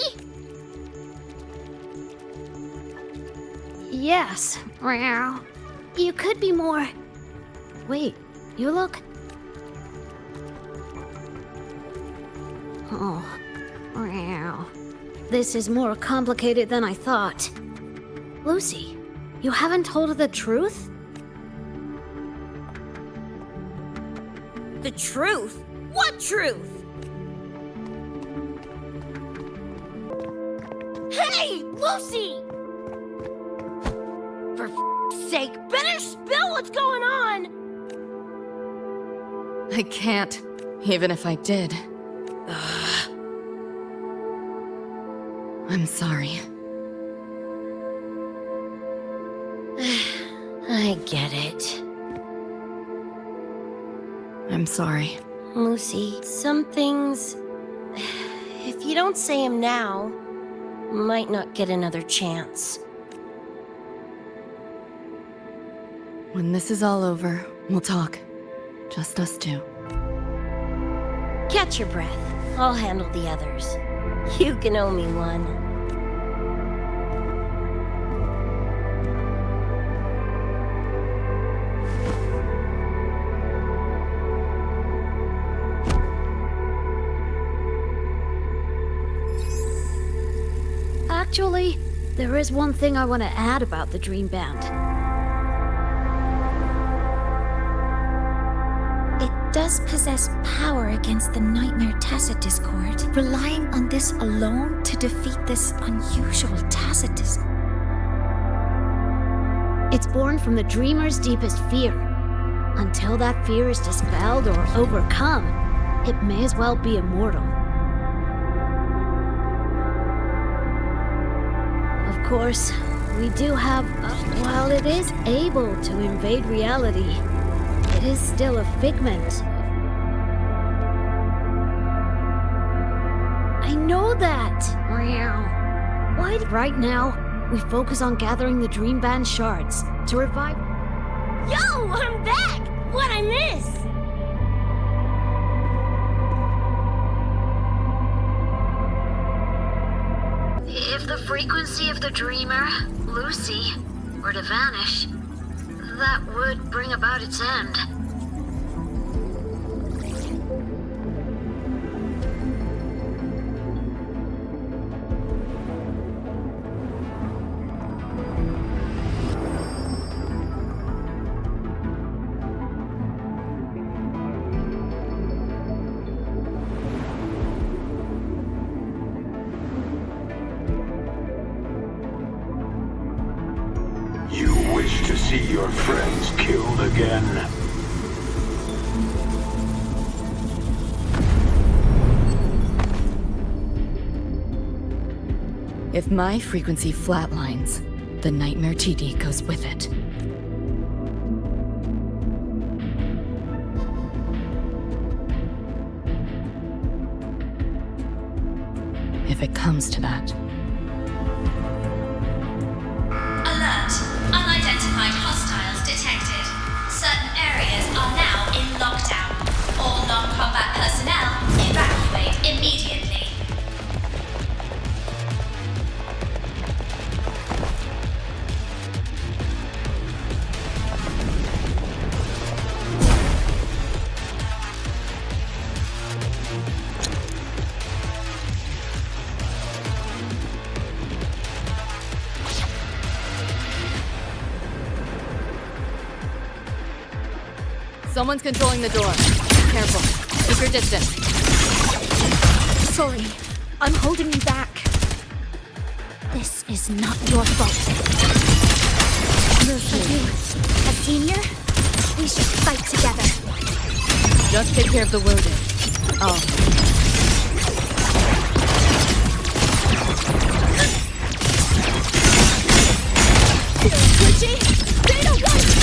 Yes, meow. You could be more. Wait, you look. Oh, meow. This is more complicated than I thought. Lucy, you haven't told her the truth? The truth? What truth? Hey, Lucy! For f***'s sake, better spill what's going on! I can't, even if I did. I'm sorry. I get it. I'm sorry. Lucy, some things, if you don't say them now, might not get another chance. When this is all over, we'll talk. Just us two. Catch your breath. I'll handle the others. You can owe me one. Actually, there is one thing I want to add about the Dream Band. It does possess power against the Nightmare Tacit Discord, relying on this alone to defeat this unusual Tacit Discord. It's born from the dreamer's deepest fear. Until that fear is dispelled or overcome, it may as well be immortal. Of course, we do have, while it is able to invade reality, it is still a figment. I know that! Meow. Why right now, we focus on gathering the Dream Band shards to revive. Yo, I'm back! What'd I miss? If the frequency of the dreamer, Lucy, were to vanish, that would bring about its end. see your friends killed again? If my frequency flatlines, the Nightmare TD goes with it. If it comes to that. Alert! Unidentified hostiles detected. Certain areas are now in lockdown. All non-combat personnel evacuate immediately. Someone's controlling the door. Careful. Keep your distance. Sorry, I'm holding you back. This is not your fault. Lucy, a senior? We should fight together. Just take care of the wounded. Oh. Richie, Data 1!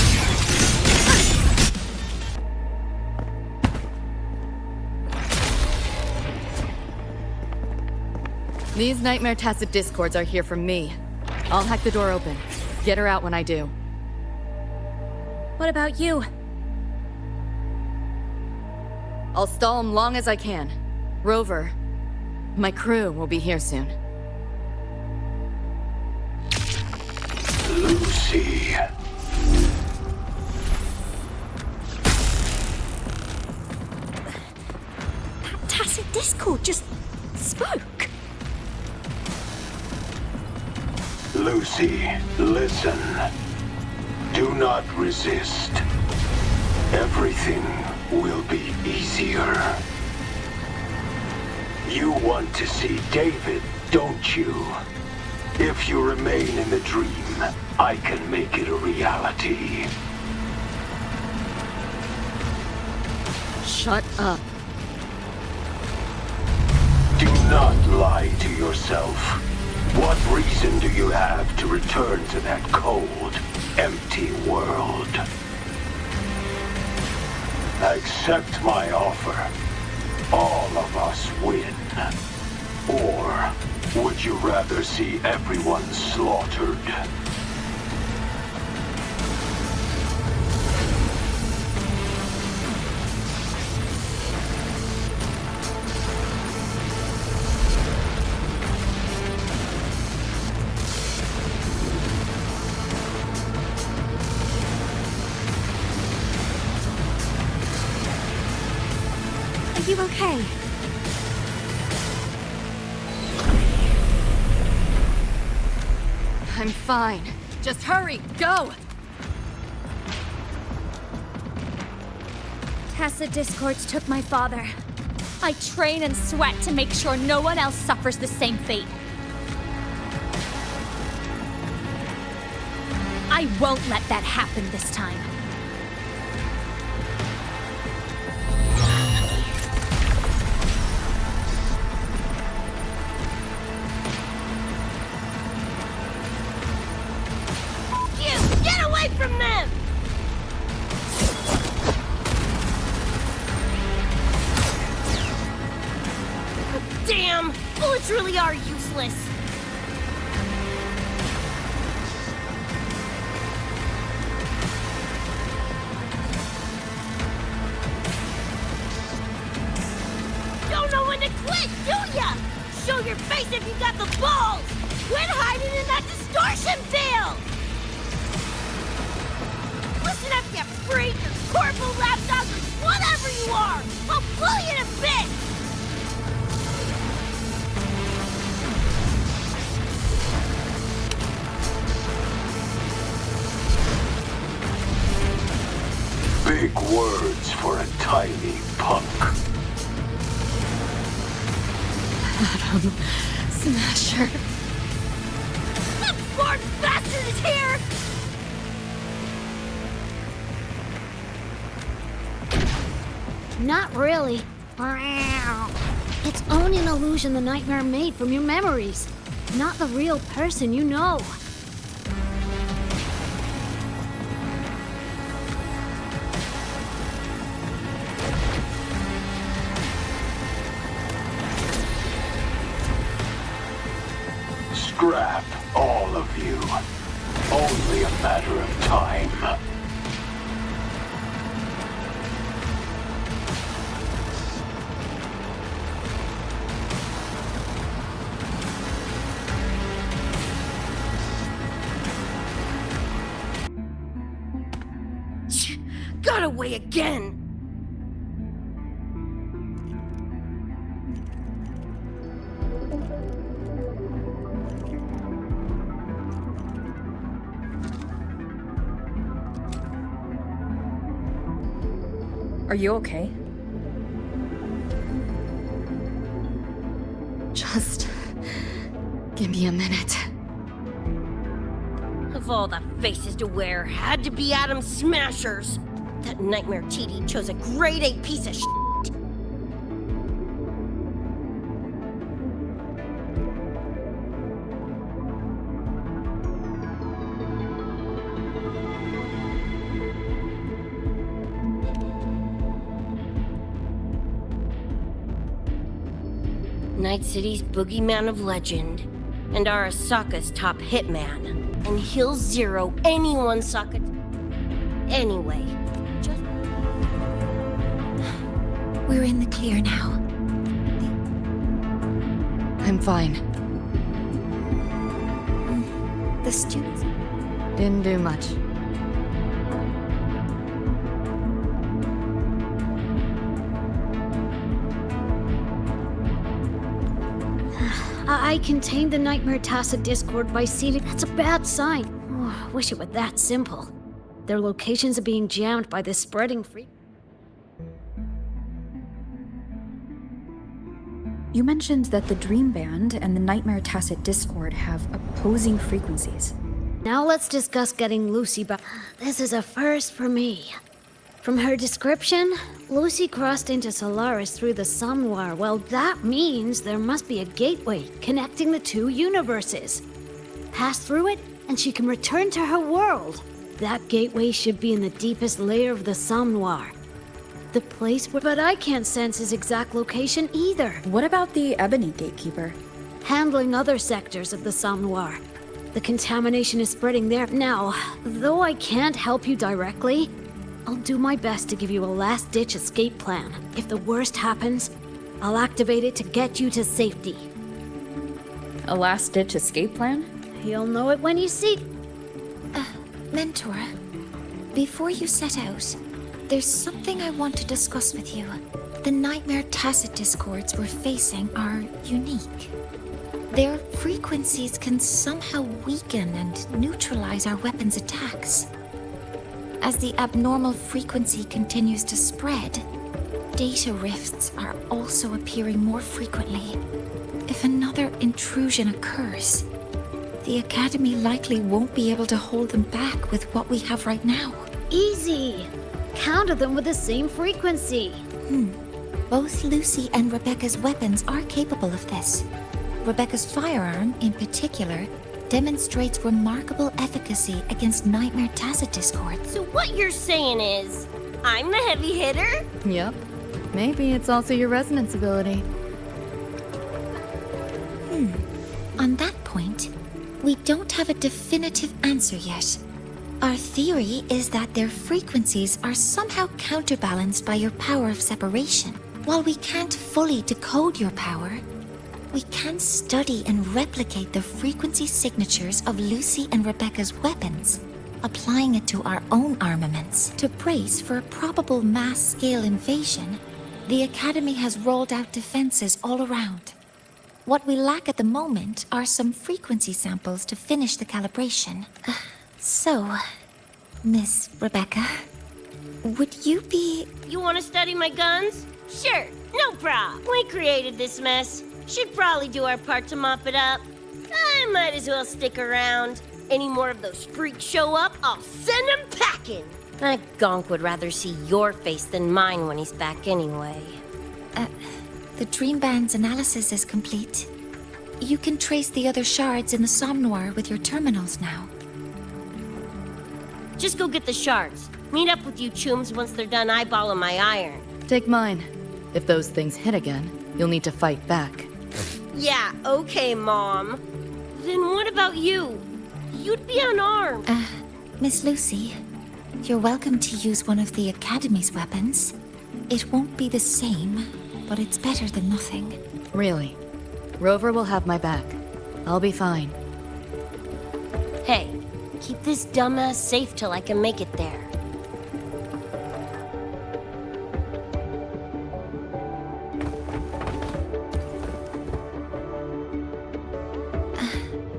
These Nightmare Tacit Discords are here from me. I'll hack the door open. Get her out when I do. What about you? I'll stall them long as I can. Rover, my crew will be here soon. Lucy. That tacit Discord just spoke. Lucy, listen. Do not resist. Everything will be easier. You want to see David, don't you? If you remain in the dream, I can make it a reality. Shut up. Do not lie to yourself. What reason do you have to return to that cold, empty world? Accept my offer. All of us win. Or would you rather see everyone slaughtered? Are you okay? I'm fine. Just hurry, go! Tacit Discords took my father. I train and sweat to make sure no one else suffers the same fate. I won't let that happen this time. Get away from them! Damn! Bullets really are useless. Don't know when to quit, do ya? Show your face if you got the balls! Quit hiding in that distortion field! Listen up, you freak, or corporal lapdog, or whatever you are! I'll blow you to bits! Big words for a tiny punk. Atom Smasher. That poor bastard is here! Not really. It's only an illusion the nightmare made from your memories, not the real person you know. Scrap, all of you. Only a matter of time. Got away again! Are you okay? Just give me a minute. Of all the faces to wear, had to be Adam Smashers. That nightmare TD chose a grade A piece of shit. Night City's boogeyman of legend, and Arasaka's top hitman, and he'll zero anyone's socket. Anyway, just... We're in the clear now. I'm fine. The students... Didn't do much. I contained the Nightmare Tacit Discord by sealing. That's a bad sign. Oh, wish it were that simple. Their locations are being jammed by this spreading freak. You mentioned that the Dream Band and the Nightmare Tacit Discord have opposing frequencies. Now let's discuss getting Lucy back. This is a first for me. From her description, Lucy crossed into Solaris through the Somnoir. Well, that means there must be a gateway connecting the two universes. Pass through it, and she can return to her world. That gateway should be in the deepest layer of the Somnoir. The place where... But I can't sense his exact location either. What about the Ebony Gatekeeper? Handling other sectors of the Somnoir. The contamination is spreading there. Now, though I can't help you directly, I'll do my best to give you a last-ditch escape plan. If the worst happens, I'll activate it to get you to safety. A last-ditch escape plan? You'll know it when you see... Mentor, before you set out, there's something I want to discuss with you. The Nightmare Tacit Discords we're facing are unique. Their frequencies can somehow weaken and neutralize our weapons' attacks. As the abnormal frequency continues to spread, data rifts are also appearing more frequently. If another intrusion occurs, the Academy likely won't be able to hold them back with what we have right now. Easy! Counter them with the same frequency. Both Lucy and Rebecca's weapons are capable of this. Rebecca's firearm, in particular, demonstrates remarkable efficacy against Nightmare Tacit Discord. So what you're saying is, I'm the heavy hitter? Yep. Maybe it's also your resonance ability. On that point, we don't have a definitive answer yet. Our theory is that their frequencies are somehow counterbalanced by your power of separation. While we can't fully decode your power, we can study and replicate the frequency signatures of Lucy and Rebecca's weapons, applying it to our own armaments. To brace for a probable mass-scale invasion, the Academy has rolled out defenses all around. What we lack at the moment are some frequency samples to finish the calibration. So, Miss Rebecca, would you be... You want to study my guns? Sure, no prob. We created this mess. Should probably do our part to mop it up. I might as well stick around. Any more of those freaks show up, I'll send them packing. That gonk would rather see your face than mine when he's back anyway. The Dream Band's analysis is complete. You can trace the other shards in the Somnoir with your terminals now. Just go get the shards. Meet up with you chooms once they're done eyeballing my iron. Take mine. If those things hit again, you'll need to fight back. Yeah, okay, Mom. Then what about you? You'd be unarmed. Miss Lucy, you're welcome to use one of the Academy's weapons. It won't be the same, but it's better than nothing. Really? Rover will have my back. I'll be fine. Hey, keep this dumbass safe till I can make it there.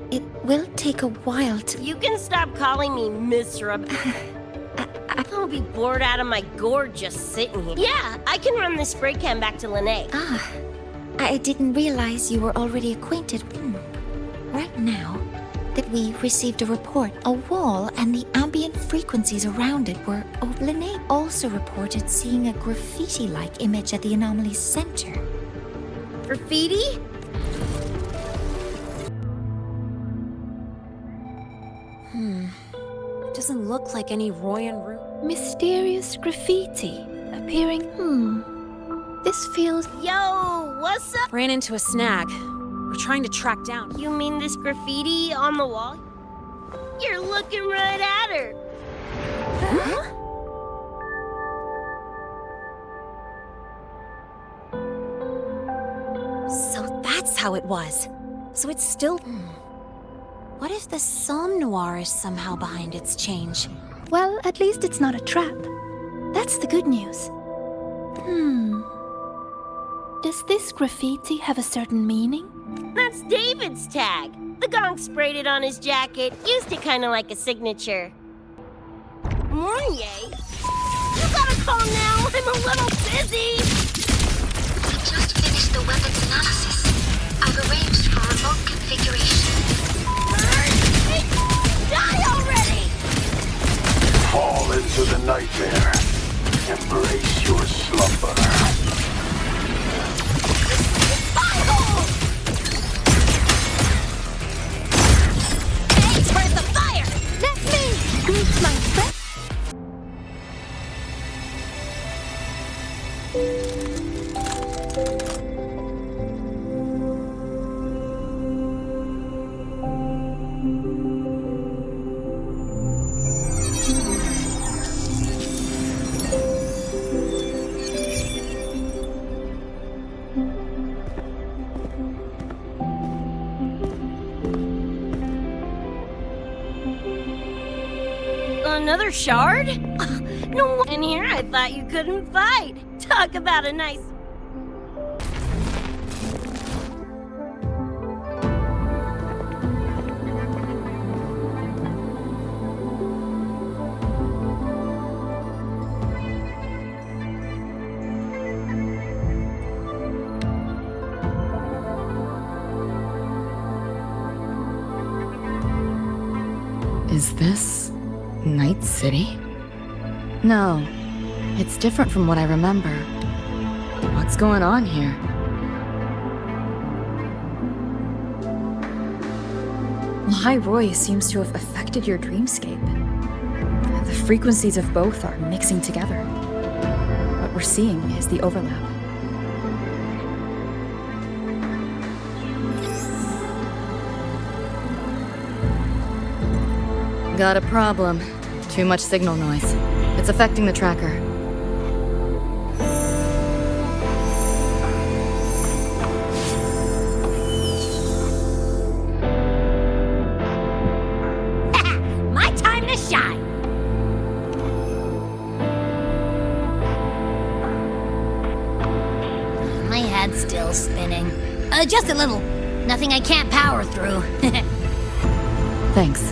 It will take a while to... You can stop calling me miserable. I'll be bored out of my gourd just sitting here. Yeah, I can run this spray can back to Lene. I didn't realize you were already acquainted. Right now, that we received a report. A wall and the ambient frequencies around it were... Oh, Lene also reported seeing a graffiti-like image at the anomaly's center. Graffiti? Doesn't look like any Royan root. Mysterious graffiti appearing. This feels. Yo, what's up? Ran into a snag. We're trying to track down. You mean this graffiti on the wall? You're looking right at her. So that's how it was. So it's still... What if the Somme Noir is somehow behind its change? Well, at least it's not a trap. That's the good news. Does this graffiti have a certain meaning? That's David's tag. The gonk sprayed it on his jacket. Used it kind of like a signature. Mornier? You gotta call now. I'm a little busy. We just finished the weapons analysis. I've arranged for remote configuration. Die already! Fall into the nightmare. Embrace your slumber. Thanks for the fire! That's me! Greet my friend. Another shard? No one in here. I thought you couldn't fight. Talk about a nice... Is this... Night City? No, it's different from what I remember. What's going on here? High Roy seems to have affected your dreamscape. The frequencies of both are mixing together. What we're seeing is the overlap. Got a problem. Too much signal noise. It's affecting the tracker. My time to shine! My head's still spinning. Just a little. Nothing I can't power through. Thanks.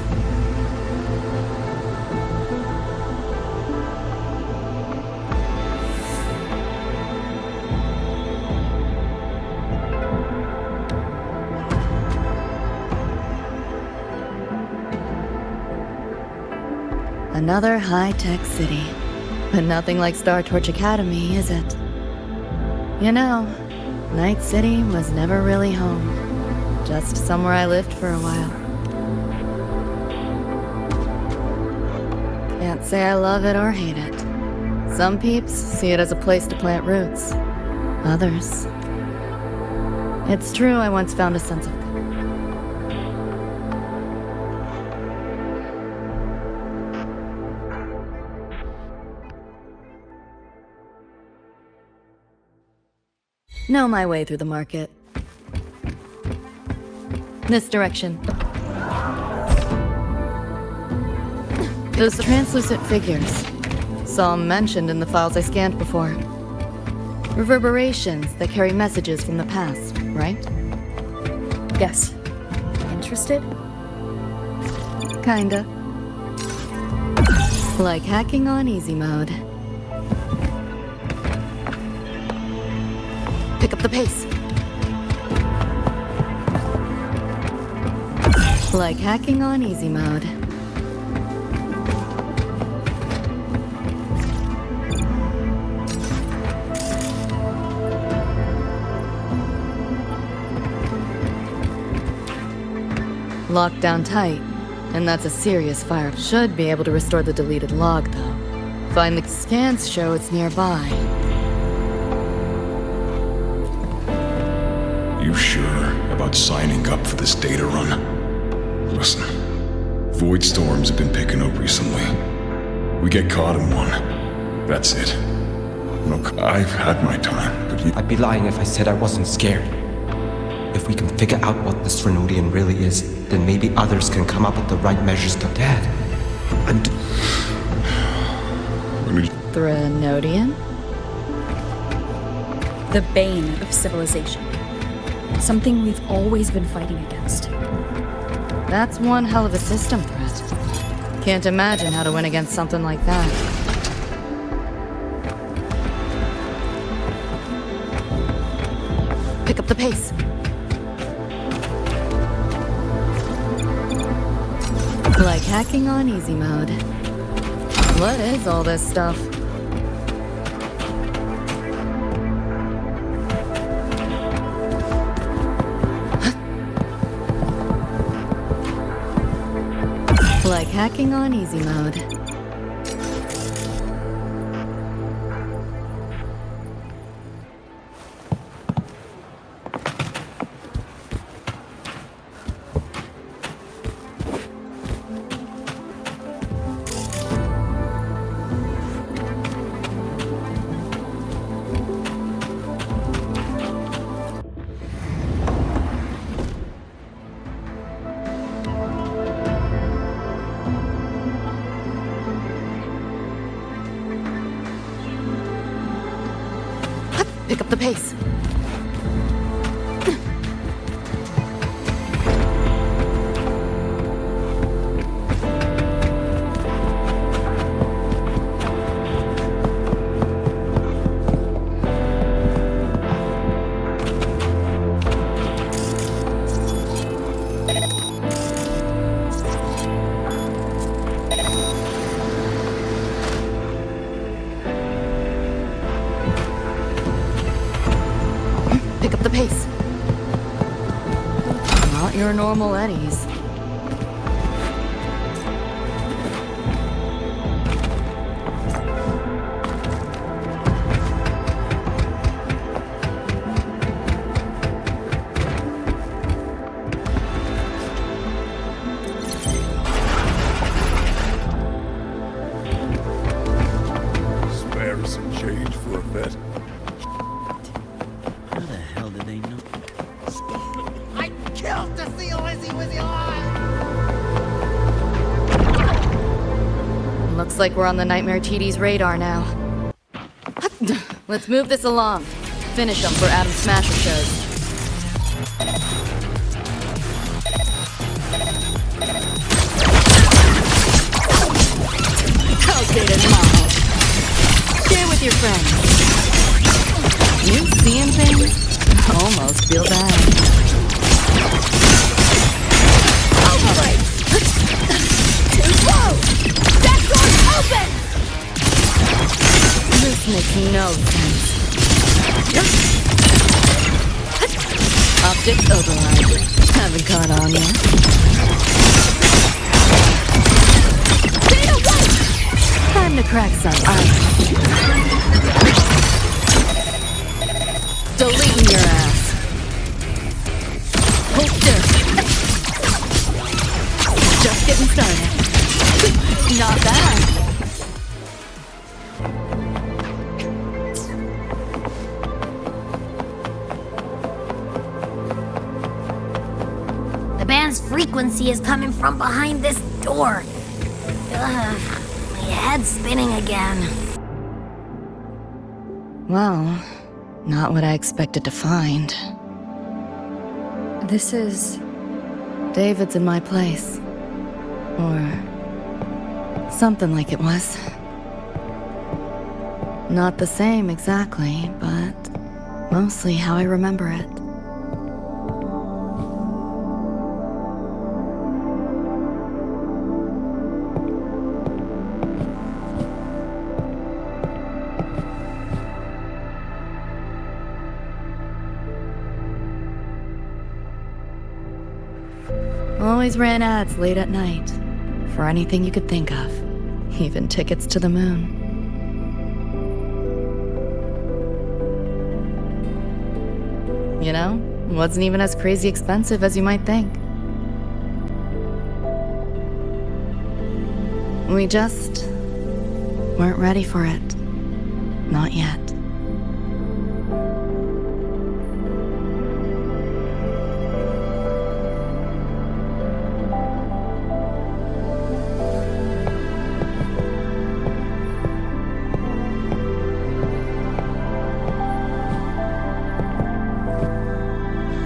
Another high-tech city. But nothing like Star Torch Academy, is it? You know, Night City was never really home. Just somewhere I lived for a while. Can't say I love it or hate it. Some peeps see it as a place to plant roots. Others. It's true I once found a sense of... Know my way through the market. This direction. Those translucent figures. Saw 'em mentioned in the files I scanned before. Reverberations that carry messages from the past, right? Yes. Interested? Kinda. Like hacking on easy mode. Pick up the pace. Like hacking on easy mode. Locked down tight, and that's a serious fire. Should be able to restore the deleted log, though. Find the scans show it's nearby. You sure about signing up for this data run? Listen, void storms have been picking up recently. We get caught in one. That's it. Look, I've had my time, but you... I'd be lying if I said I wasn't scared. If we can figure out what this Threnodian really is, then maybe others can come up with the right measures to... Dad, Threnodian? The bane of civilization. Something we've always been fighting against. That's one hell of a system threat. Can't imagine how to win against something like that. Pick up the pace. Like hacking on easy mode. What is all this stuff? Like hacking on easy mode. Pick up the pace. Pick up the pace. Not your normal eddies. Spare some change for a vet. Looks like we're on the Nightmare TD's radar now. Let's move this along. Finish them for Adam Smasher shows. Outdated model. Share with your friends. You seeing things? Almost feel bad. Alright. Too slow! That's on no sense. Optics override. Haven't caught on yet. Time to crack some ice. Deleting your ass. Hold still. Just getting started. Not bad. The band's frequency is coming from behind this door. Ugh, my head's spinning again. Well, not what I expected to find. This is... David's in my place. Or something like it was. Not the same exactly, but mostly how I remember it. Always ran ads late at night. For anything you could think of. Even tickets to the moon. You know, wasn't even as crazy expensive as you might think. We just weren't ready for it. Not yet.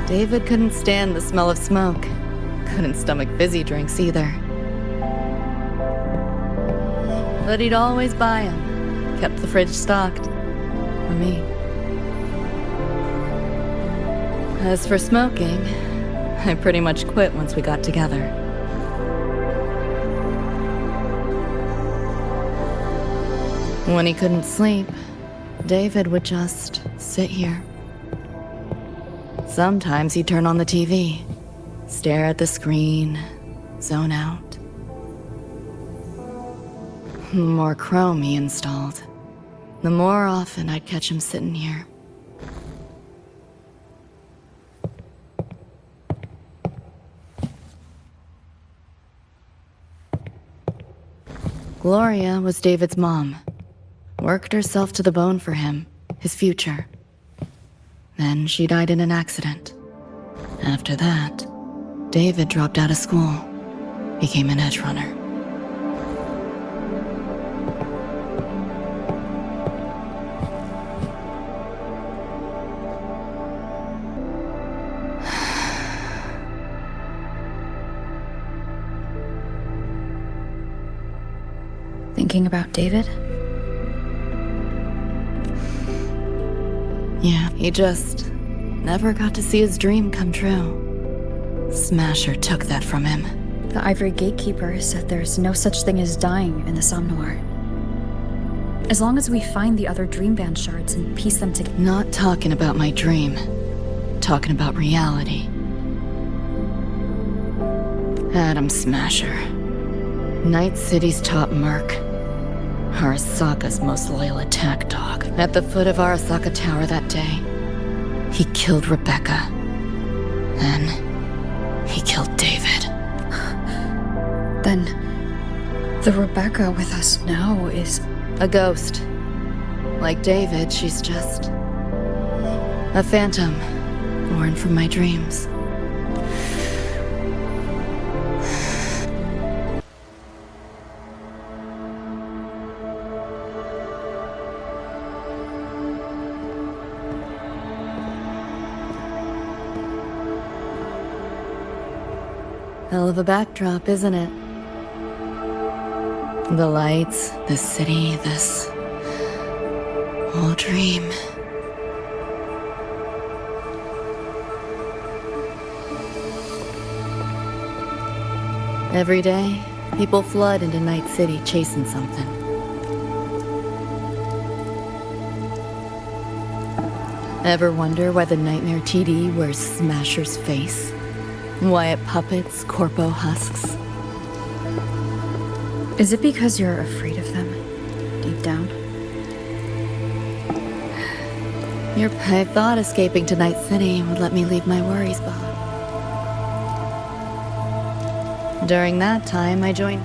David couldn't stand the smell of smoke. Couldn't stomach fizzy drinks either. But he'd always buy them. Kept the fridge stocked. For me. As for smoking, I pretty much quit once we got together. When he couldn't sleep, David would just sit here. Sometimes he'd turn on the TV, stare at the screen, zone out. The more Chrome he installed, the more often I'd catch him sitting here. Gloria was David's mom. Worked herself to the bone for him, his future. Then she died in an accident. After that, David dropped out of school, became an Edgerunner. Thinking about David? Yeah, he just never got to see his dream come true. Smasher took that from him. The Ivory Gatekeeper said there's no such thing as dying in the Somnoir. As long as we find the other Dream Band shards and piece them together. Not talking about my dream. Talking about reality. Adam Smasher. Night City's top merc. Arasaka's most loyal attack dog. At the foot of Arasaka Tower that day, he killed Rebecca. Then, he killed David. Then, the Rebecca with us now is... a ghost. Like David, she's just... a phantom, born from my dreams. Hell of a backdrop, isn't it? The lights, this city, this whole dream. Every day, people flood into Night City chasing something. Ever wonder why the Nightmare TD wears Smasher's face? Why it puppets Corpo husks? Is it because you're afraid of them, deep down? I thought escaping to Night City would let me leave my worries behind. During that time, I joined.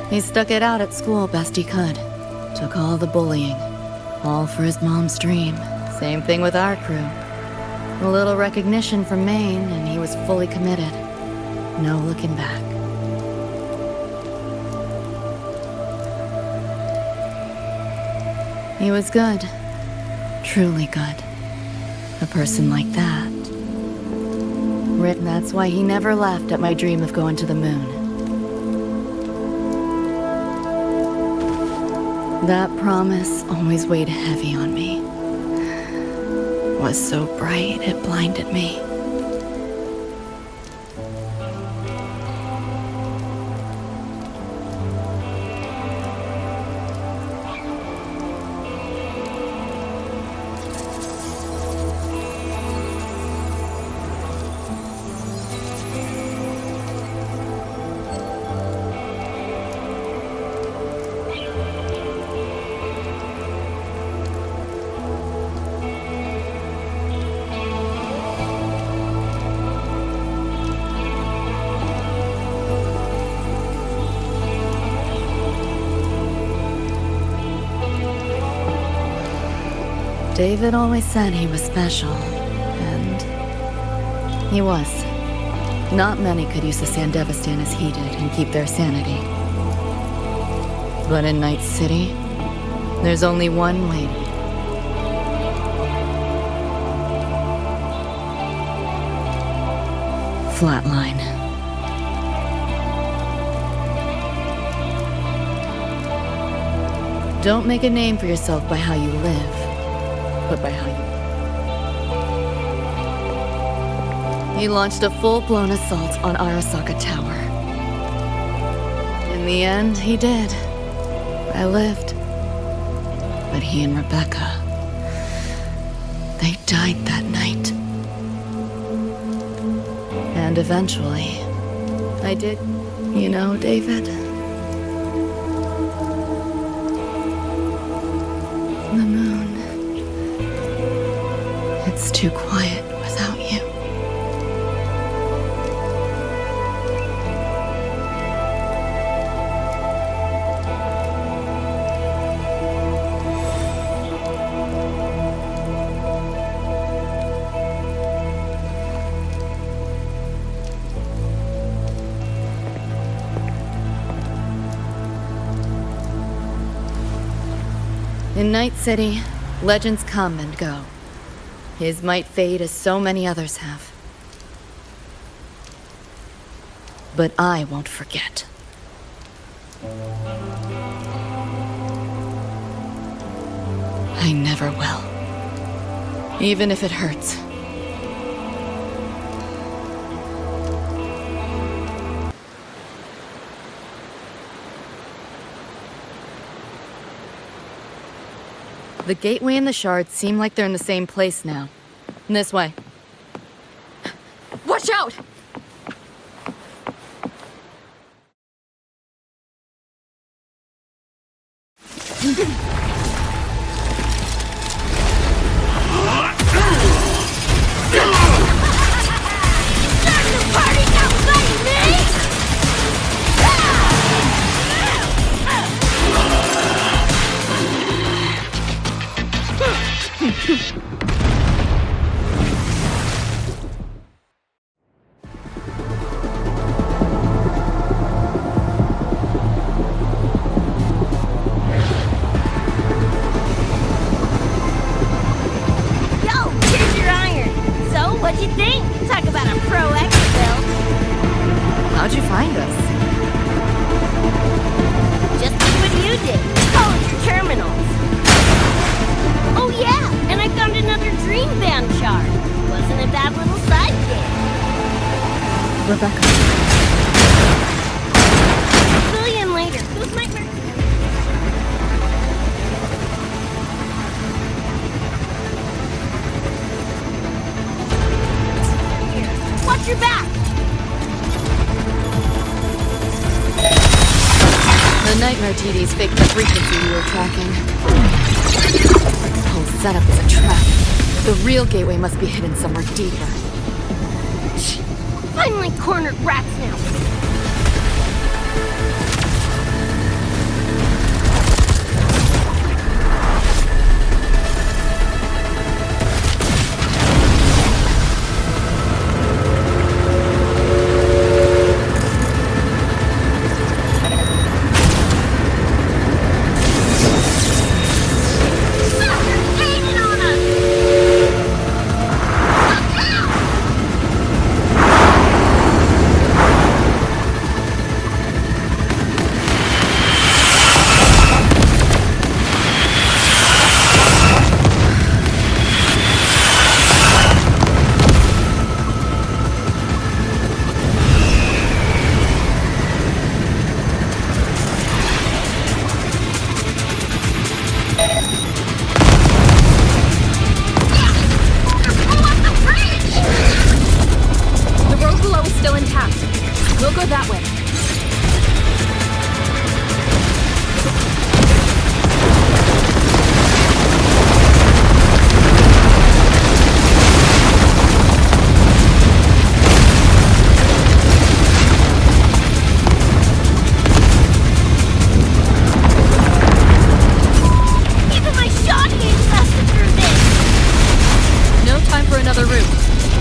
He stuck it out at school best he could. Took all the bullying. All for his mom's dream. Same thing with our crew. A little recognition from Maine, and he was fully committed. No looking back. He was good. Truly good. A person like that. That's why he never laughed at my dream of going to the moon. That promise always weighed heavy on me. Was so bright it blinded me. David always said he was special, and he was. Not many could use the Sandevistan as he did and keep their sanity. But in Night City, there's only one way. Flatline. Don't make a name for yourself by how you live, but by how you... He launched a full-blown assault on Arasaka Tower. In the end, he did. I lived. But he and Rebecca... they died that night. And eventually, I did, you know, David? The moon. It's too quiet without you. In Night City, legends come and go. His might fade as so many others have. But I won't forget. I never will. Even if it hurts. The gateway and the shards seem like they're in the same place now. This way. Watch out! How'd you find us? Just do what you did. Call it your terminals. Oh yeah, and I found another dream band shard. Wasn't a bad little side gig. Rebecca. Fill you in later. Those nightmares. Nightmare TDs faked the frequency we were tracking. The whole setup is a trap. The real gateway must be hidden somewhere deeper. Finally cornered rats now.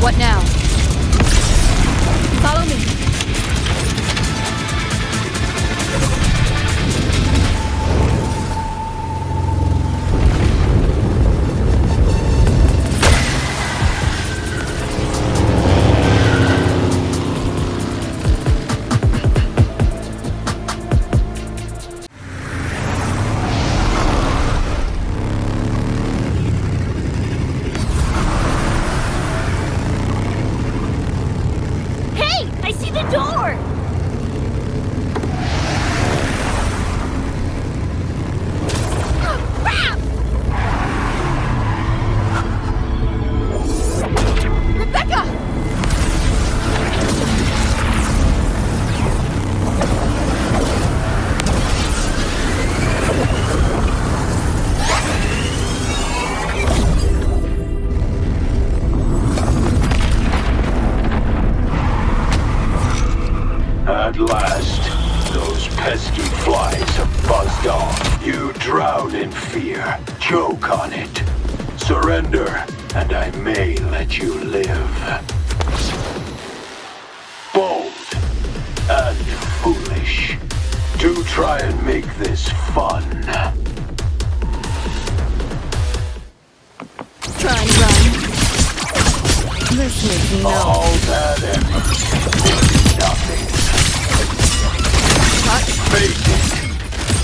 What now? Follow me. At last, those pesky flies have buzzed off. You drown in fear, choke on it. Surrender, and I may let you live. Bold and foolish. Do try and make this fun. Try and run. This makes no. All that effort. Nothing. Face it,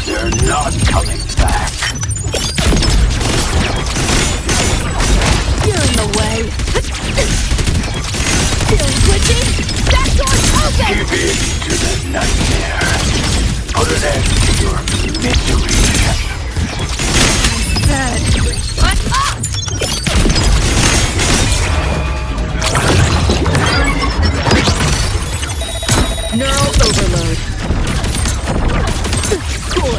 they're not coming back. You're in the way. Feeling twitchy? That door's open! Give in to the nightmare. Put an end to your misery. I said, shut up! Neural overload. Cool.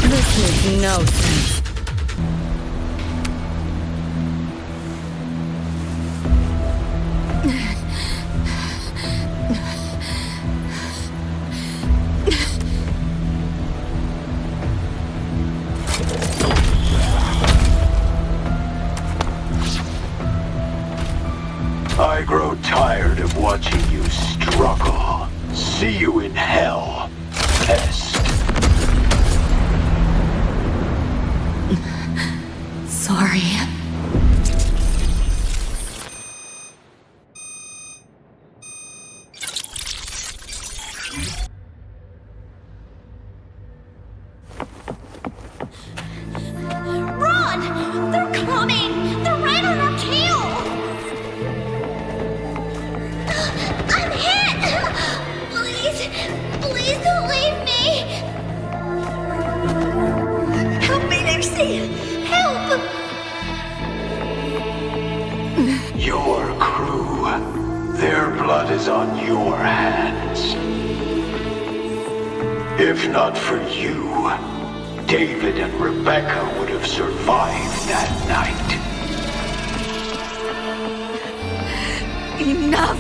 This makes no sense. I grow tired of watching you struggle. See you in hell, pest. Sorry. Run! They're coming! They're right on our tail! I'm hit! Please, please don't leave me! Help me, Lucy! Help! Your crew. Their blood is on your hands. If not for you, David and Rebecca would have survived that night. Enough!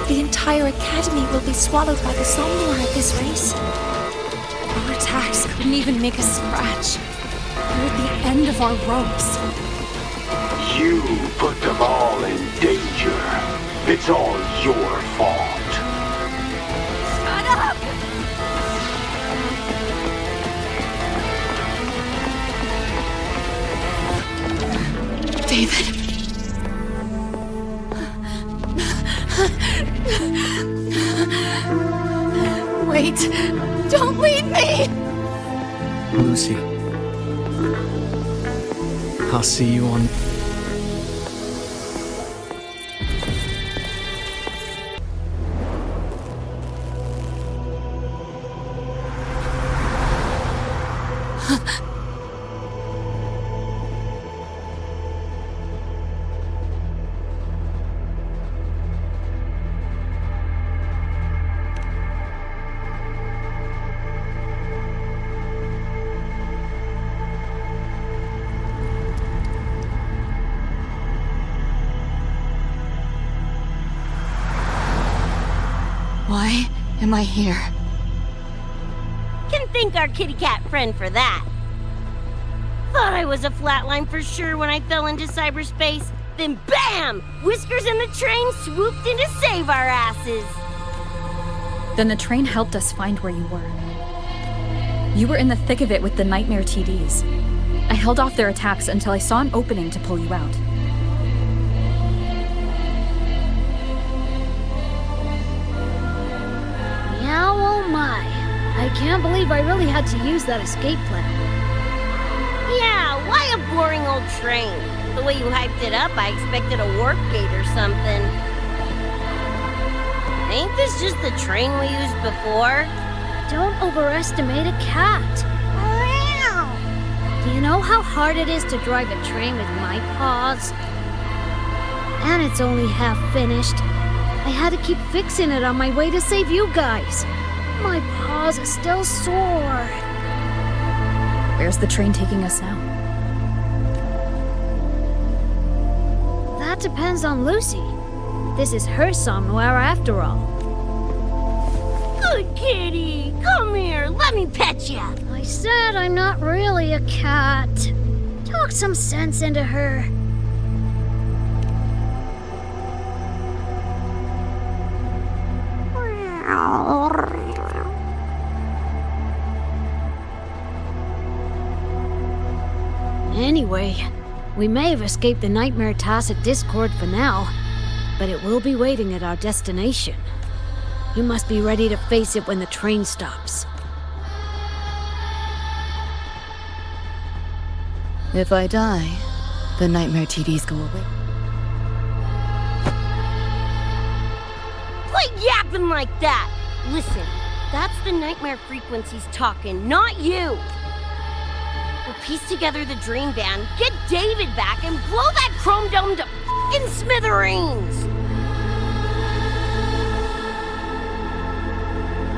The entire academy will be swallowed by the somnolor at this race. Our attacks couldn't even make a scratch. We're at the end of our ropes. You put them all in danger. It's all your fault. Shut up! David. Wait! Don't leave me! Lucy. I'll see you on... Why am I here? Can thank our kitty cat friend for that. Thought I was a flatline for sure when I fell into cyberspace. Then BAM! Whiskers and the train swooped in to save our asses. Then the train helped us find where you were. You were in the thick of it with the Nightmare TDs. I held off their attacks until I saw an opening to pull you out. Yeah, oh my. I can't believe I really had to use that escape plan. Yeah, why a boring old train? The way you hyped it up, I expected a warp gate or something. Ain't this just the train we used before? Don't overestimate a cat. Do you know how hard it is to drive a train with my paws? And it's only half finished. I had to keep fixing it on my way to save you guys. My paws are still sore. Where's the train taking us now? That depends on Lucy. This is her somewhere after all. Good kitty, come here, let me pet ya. I said I'm not really a cat. Talk some sense into her. Anyway, we may have escaped the Nightmare Tacit Discord for now, but it will be waiting at our destination. You must be ready to face it when the train stops. If I die, the Nightmare TDs go away. Quit yapping like that! Listen, that's the nightmare frequencies talking, not you! We'll piece together the dream band, get David back, and blow that chrome dome to f***ing smithereens!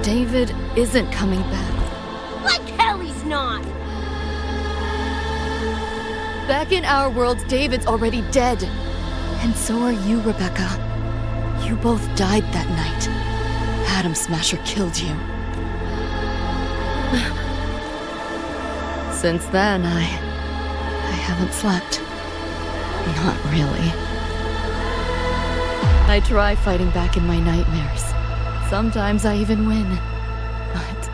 David isn't coming back. Like hell he's not! Back in our world, David's already dead. And so are you, Rebecca. You both died that night. Atom Smasher killed you. Since then, I haven't slept. Not really. I try fighting back in my nightmares. Sometimes I even win. But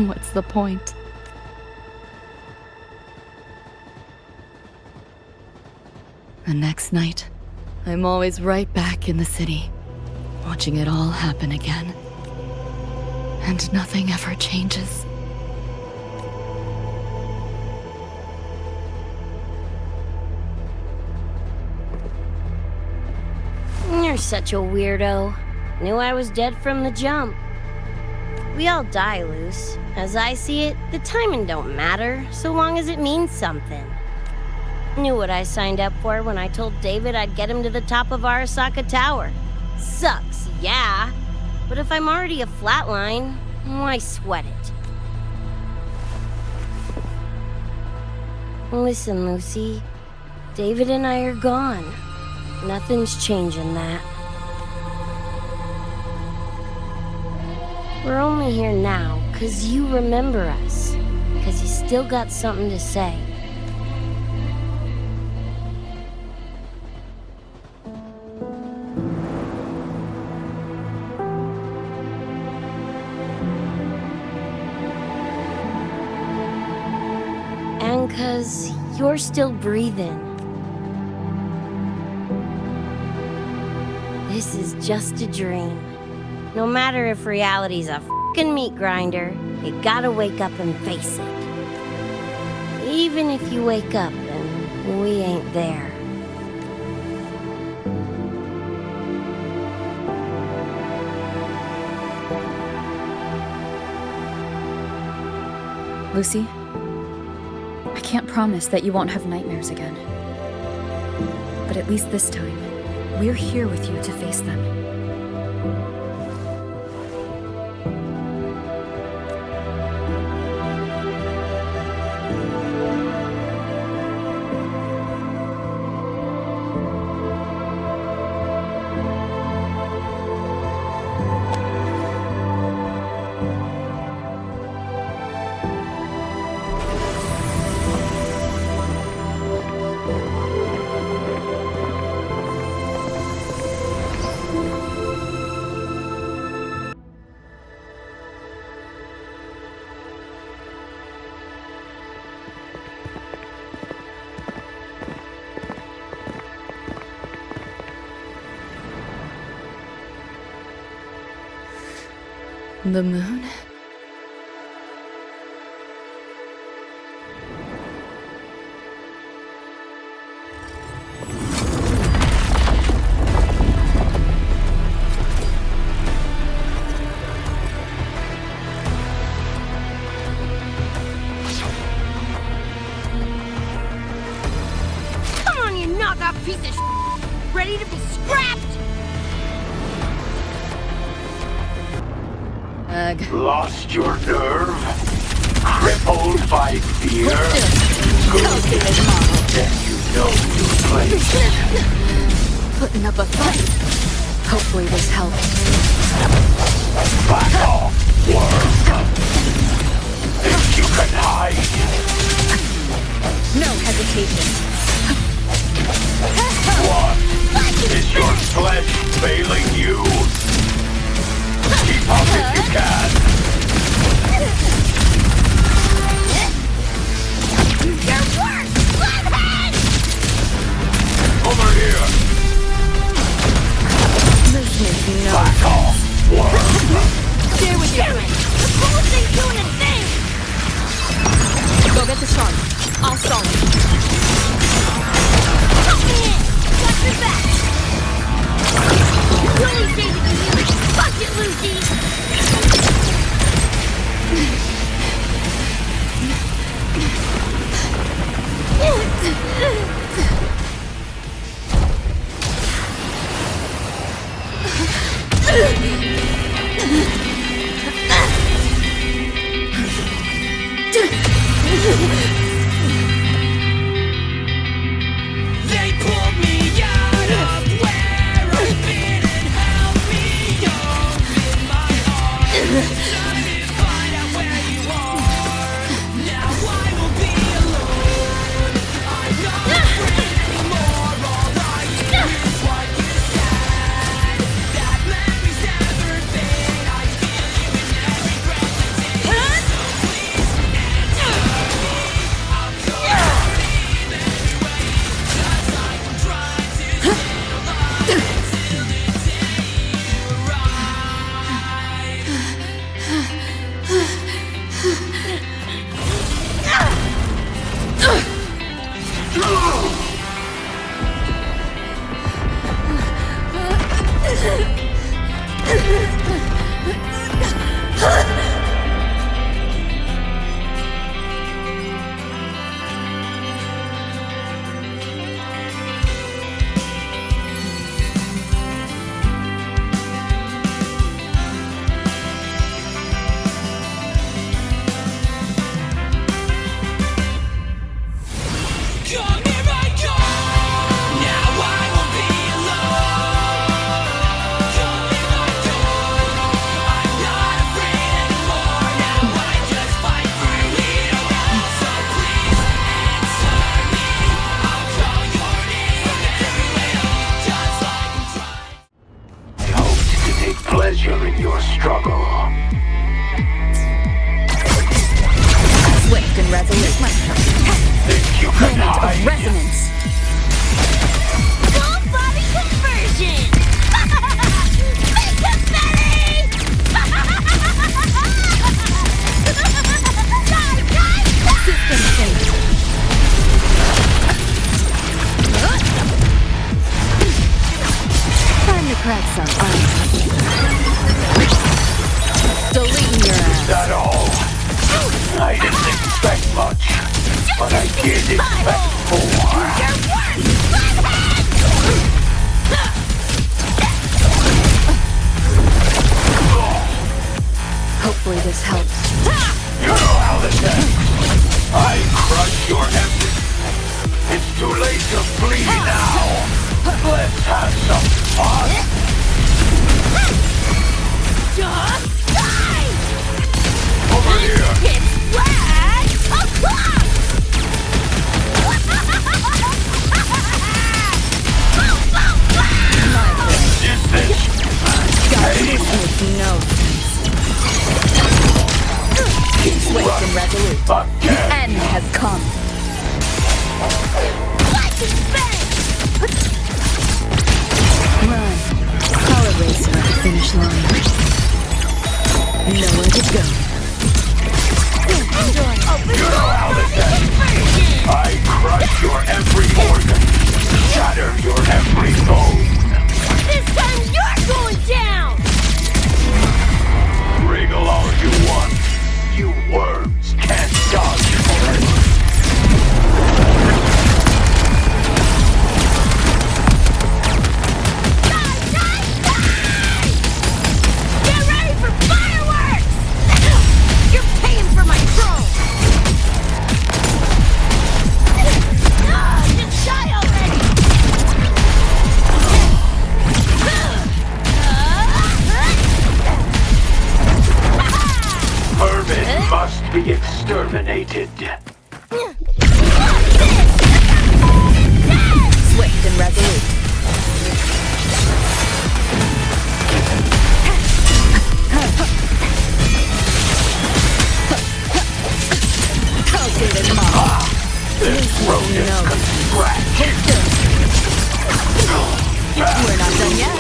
what's the point? The next night, I'm always right back in the city, watching it all happen again. And nothing ever changes. You're such a weirdo. Knew I was dead from the jump. We all die, Luce. As I see it, the timing don't matter, so long as it means something. Knew what I signed up for when I told David I'd get him to the top of Arasaka Tower. Sucks, yeah. But if I'm already a flatline, why sweat it? Listen, Lucy. David and I are gone. Nothing's changing that. We're only here now 'cause you remember us. 'Cause you still got something to say. And 'cause you're still breathing. This is just a dream. No matter if reality's a f***ing meat grinder, you gotta wake up and face it. Even if you wake up and we ain't there. Lucy, I can't promise that you won't have nightmares again. But at least this time, we're here with you to face them. The moon? Come on, you knockoff piece of sh**! Ready to be scrapped? Lost your nerve? Crippled by fear? Good. Then you know your place. Putting up a fight. Hopefully this helps. Back off, worm. Think you can hide? No hesitation. What? Is your flesh failing you? Keep up if you can. Your work! Flathead! Over here. This makes no Back off, worm. Stay with your friend. The bullets ain't doing a thing! Go get the shark. I'll stall it. Help me in! Watch your back! You only saved it to you! Fuck it, Lucy! They pulled me out of where I've been and held me open my arms. Trying to find out where you are. Now I will be alone. I'm not afraid anymore. All I hear is what you said. That memories never fade. I feel you in every breath you take. So please answer me. I'm gonna leave anyway. 'Cause I'm trying to stay alive until the day you arrive. pleasure in your struggle. Swift and resolute. Think you can Moment hide? of resonance. Full body conversion! Make it Betty! System sync. Time to crack some ice. Deleting your ass. Is that all? I didn't expect much, but I did expect more. Hopefully this helps. You know how this ends. I crush your everything. It's too late to flee now. Let's have some fun. Just die! Over here. It's flat o'clock! Is this pain? Makes no sense. Swift and resolute. The Again. end has come. Run. I'll erase her at the finish line. Nowhere to go. You know how this ends. I crush your every organ, shatter your every bone. This time you're going down! Wriggle all you want. You worms can't dodge forever. Get ready for fireworks! You're paying for my troll! Just die already! Vermin must be exterminated. Swift and resolute. Cultivated mob. This rodent can scratch. We're not done yet.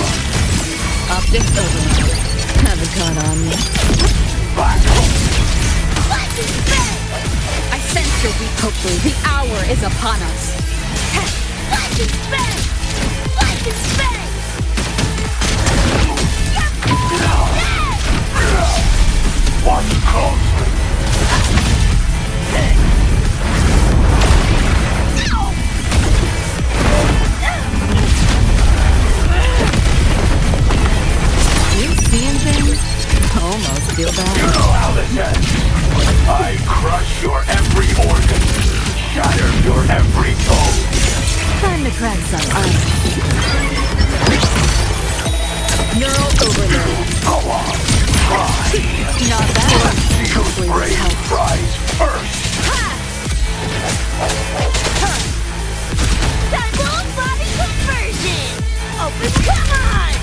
Optics overload. Haven't caught on yet. I sense your weak. Hopefully, the hour is upon us. Life is spent! Life is spent! Watch closely. You seeing things? Almost feel You bad. know how this ends. I crush your every organ, shatter your every bone. Time to crack some ice. Neural overload. Go on, try. Not bad. Hopefully this Brain helps. fries first. Time full body conversion! Open, come on!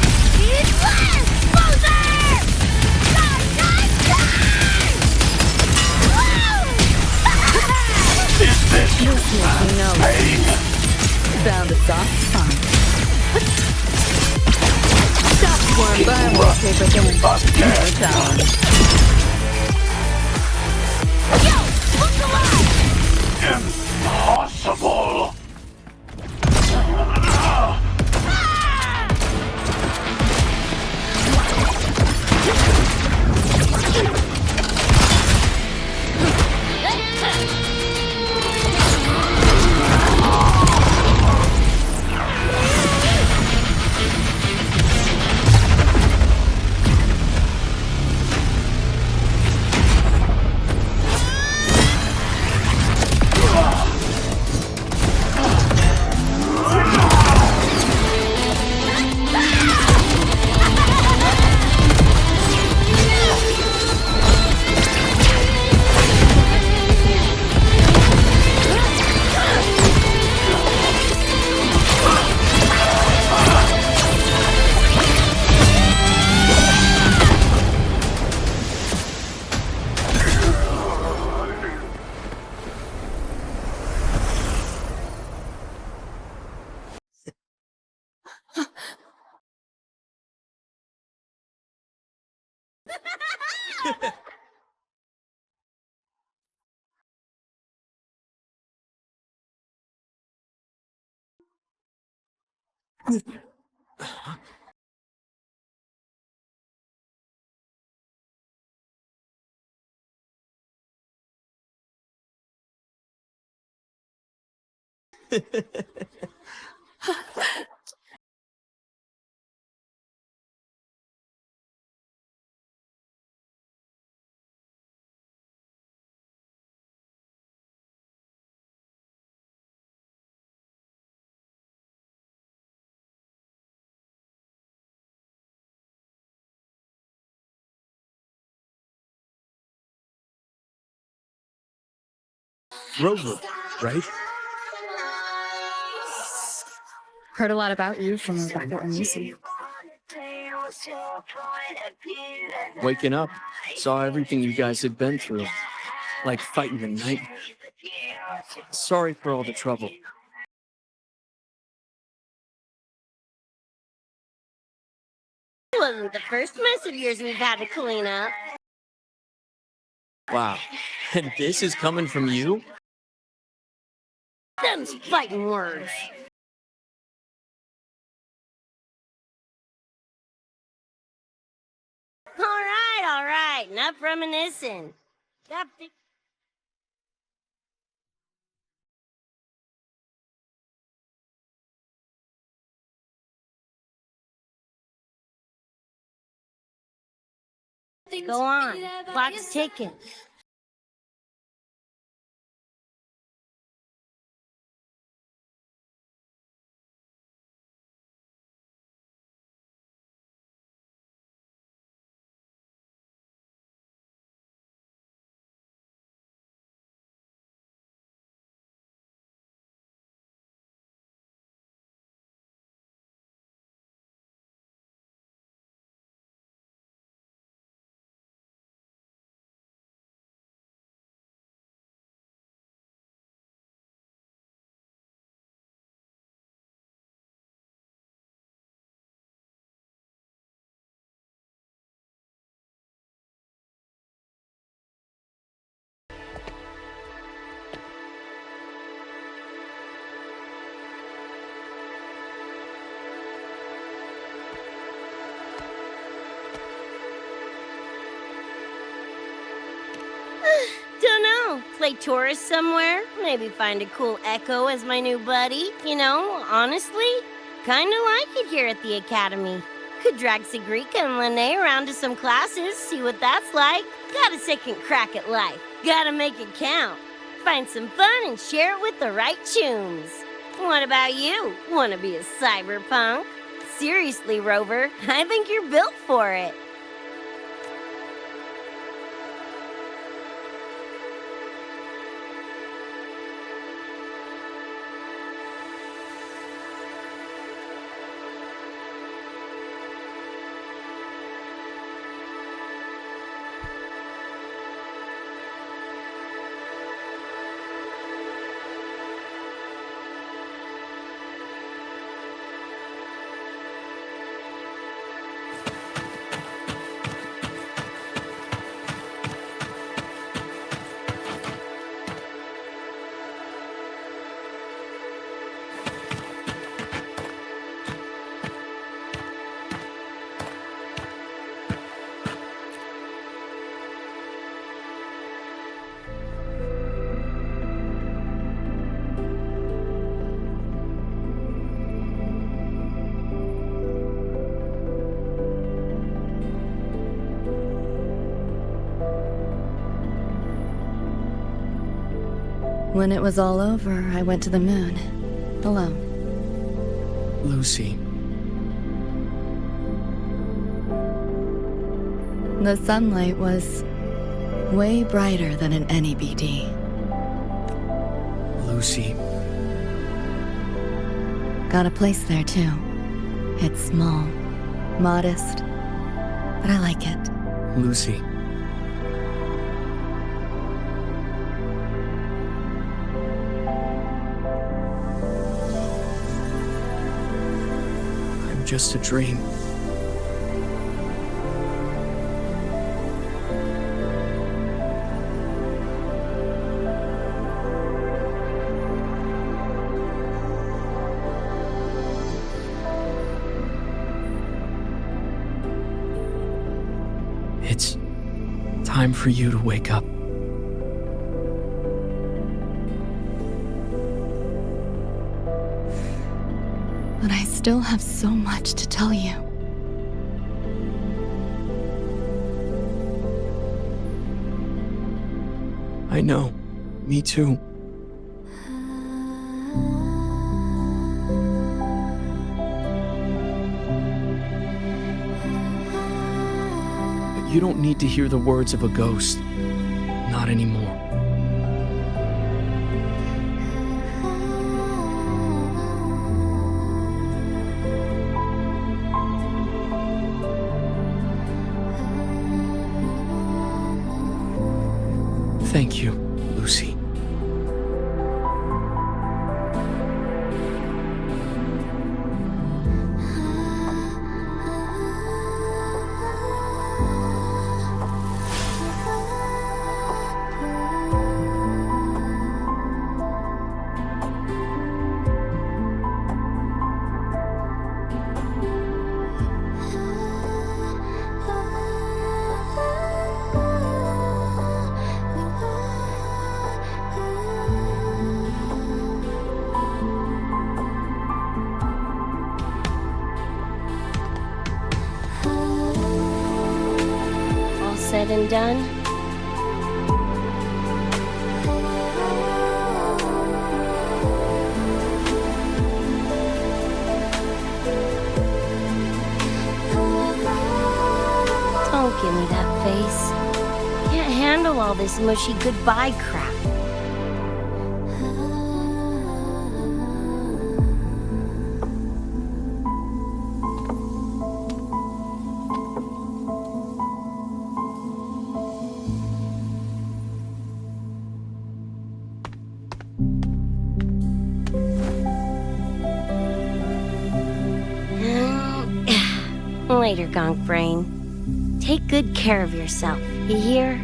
Eat less! Loser! Die, die, die! Woo! Is this No. pain? Found a soft spot. Stop swarm by wallpaper then. No challenge. Yo! Look alive! Impossible. Rover, right? Heard a lot about you from Rebecca and Lucy. Waking up, saw everything you guys had been through. Like fighting a nightmare. Sorry for all the trouble. It wasn't the first mess of yours we've had to clean up. Wow. And this is coming from you? Them's fighting words. All right. Enough reminiscing. Go on. Clock's ticking. Dunno. Play tourist somewhere? Maybe find a cool Echo as my new buddy? You know, honestly, kinda like it here at the Academy. Could drag Sigrika and Lene around to some classes, see what that's like. Got a second crack at life. Gotta make it count. Find some fun and share it with the right tunes. What about you? Wanna be a cyberpunk? Seriously, Rover, I think you're built for it. When it was all over, I went to the moon. Alone. Lucy. The sunlight was way brighter than in any BD. Lucy. Got a place there too. It's small, modest, but I like it. Lucy. I'm just a dream. It's time for you to wake up. But I still have so much to tell you. I know. Me too. But you don't need to hear the words of a ghost. Not anymore. Thank you, Lucy. All said and done? Don't give me that face. Can't handle all this mushy goodbye crap. Later, Gonk Brain. Take good care of yourself, you hear?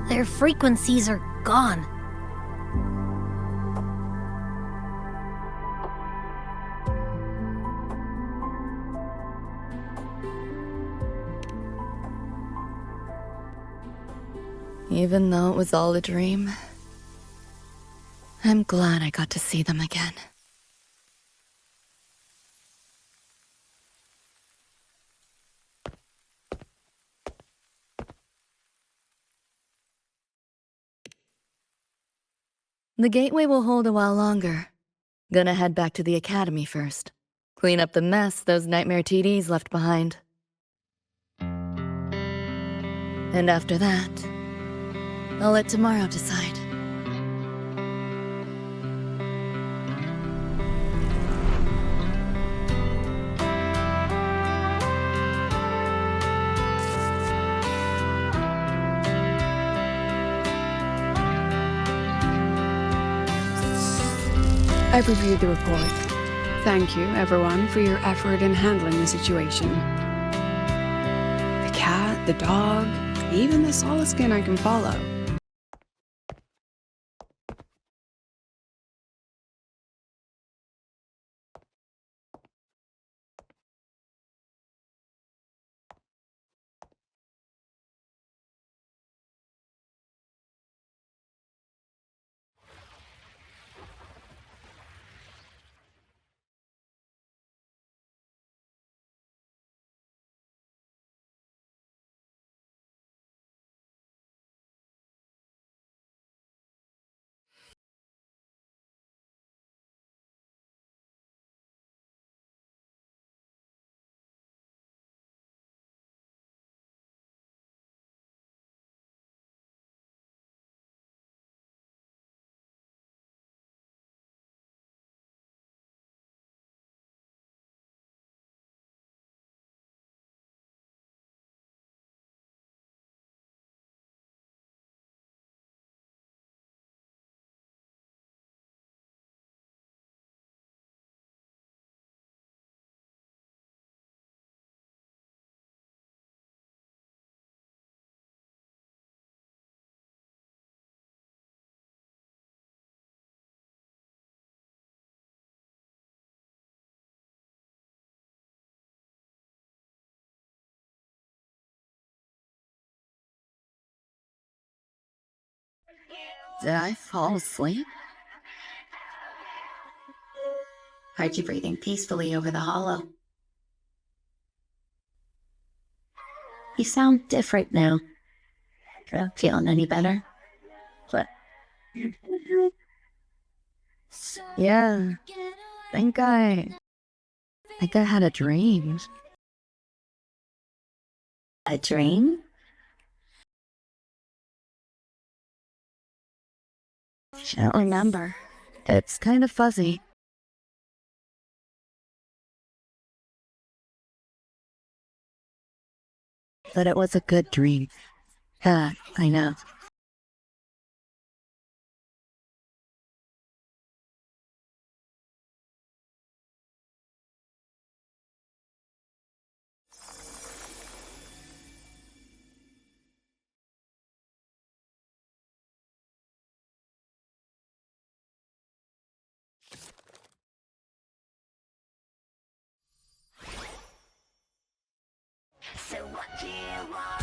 Their frequencies are gone. Even though it was all a dream, I'm glad I got to see them again. The gateway will hold a while longer. Gonna head back to the academy first. Clean up the mess those nightmare TDs left behind. And after that, I'll let tomorrow decide. I've reviewed the report. Thank you, everyone, for your effort in handling the situation. The cat, the dog, even the solid skin I can follow. Did I fall asleep? Heard you breathing peacefully over the hollow. You sound different now. Not feeling any better? But Yeah. Think I had a dream. a dream? I don't remember. It's kind of fuzzy. But it was a good dream. Yeah, I know. So what do you want?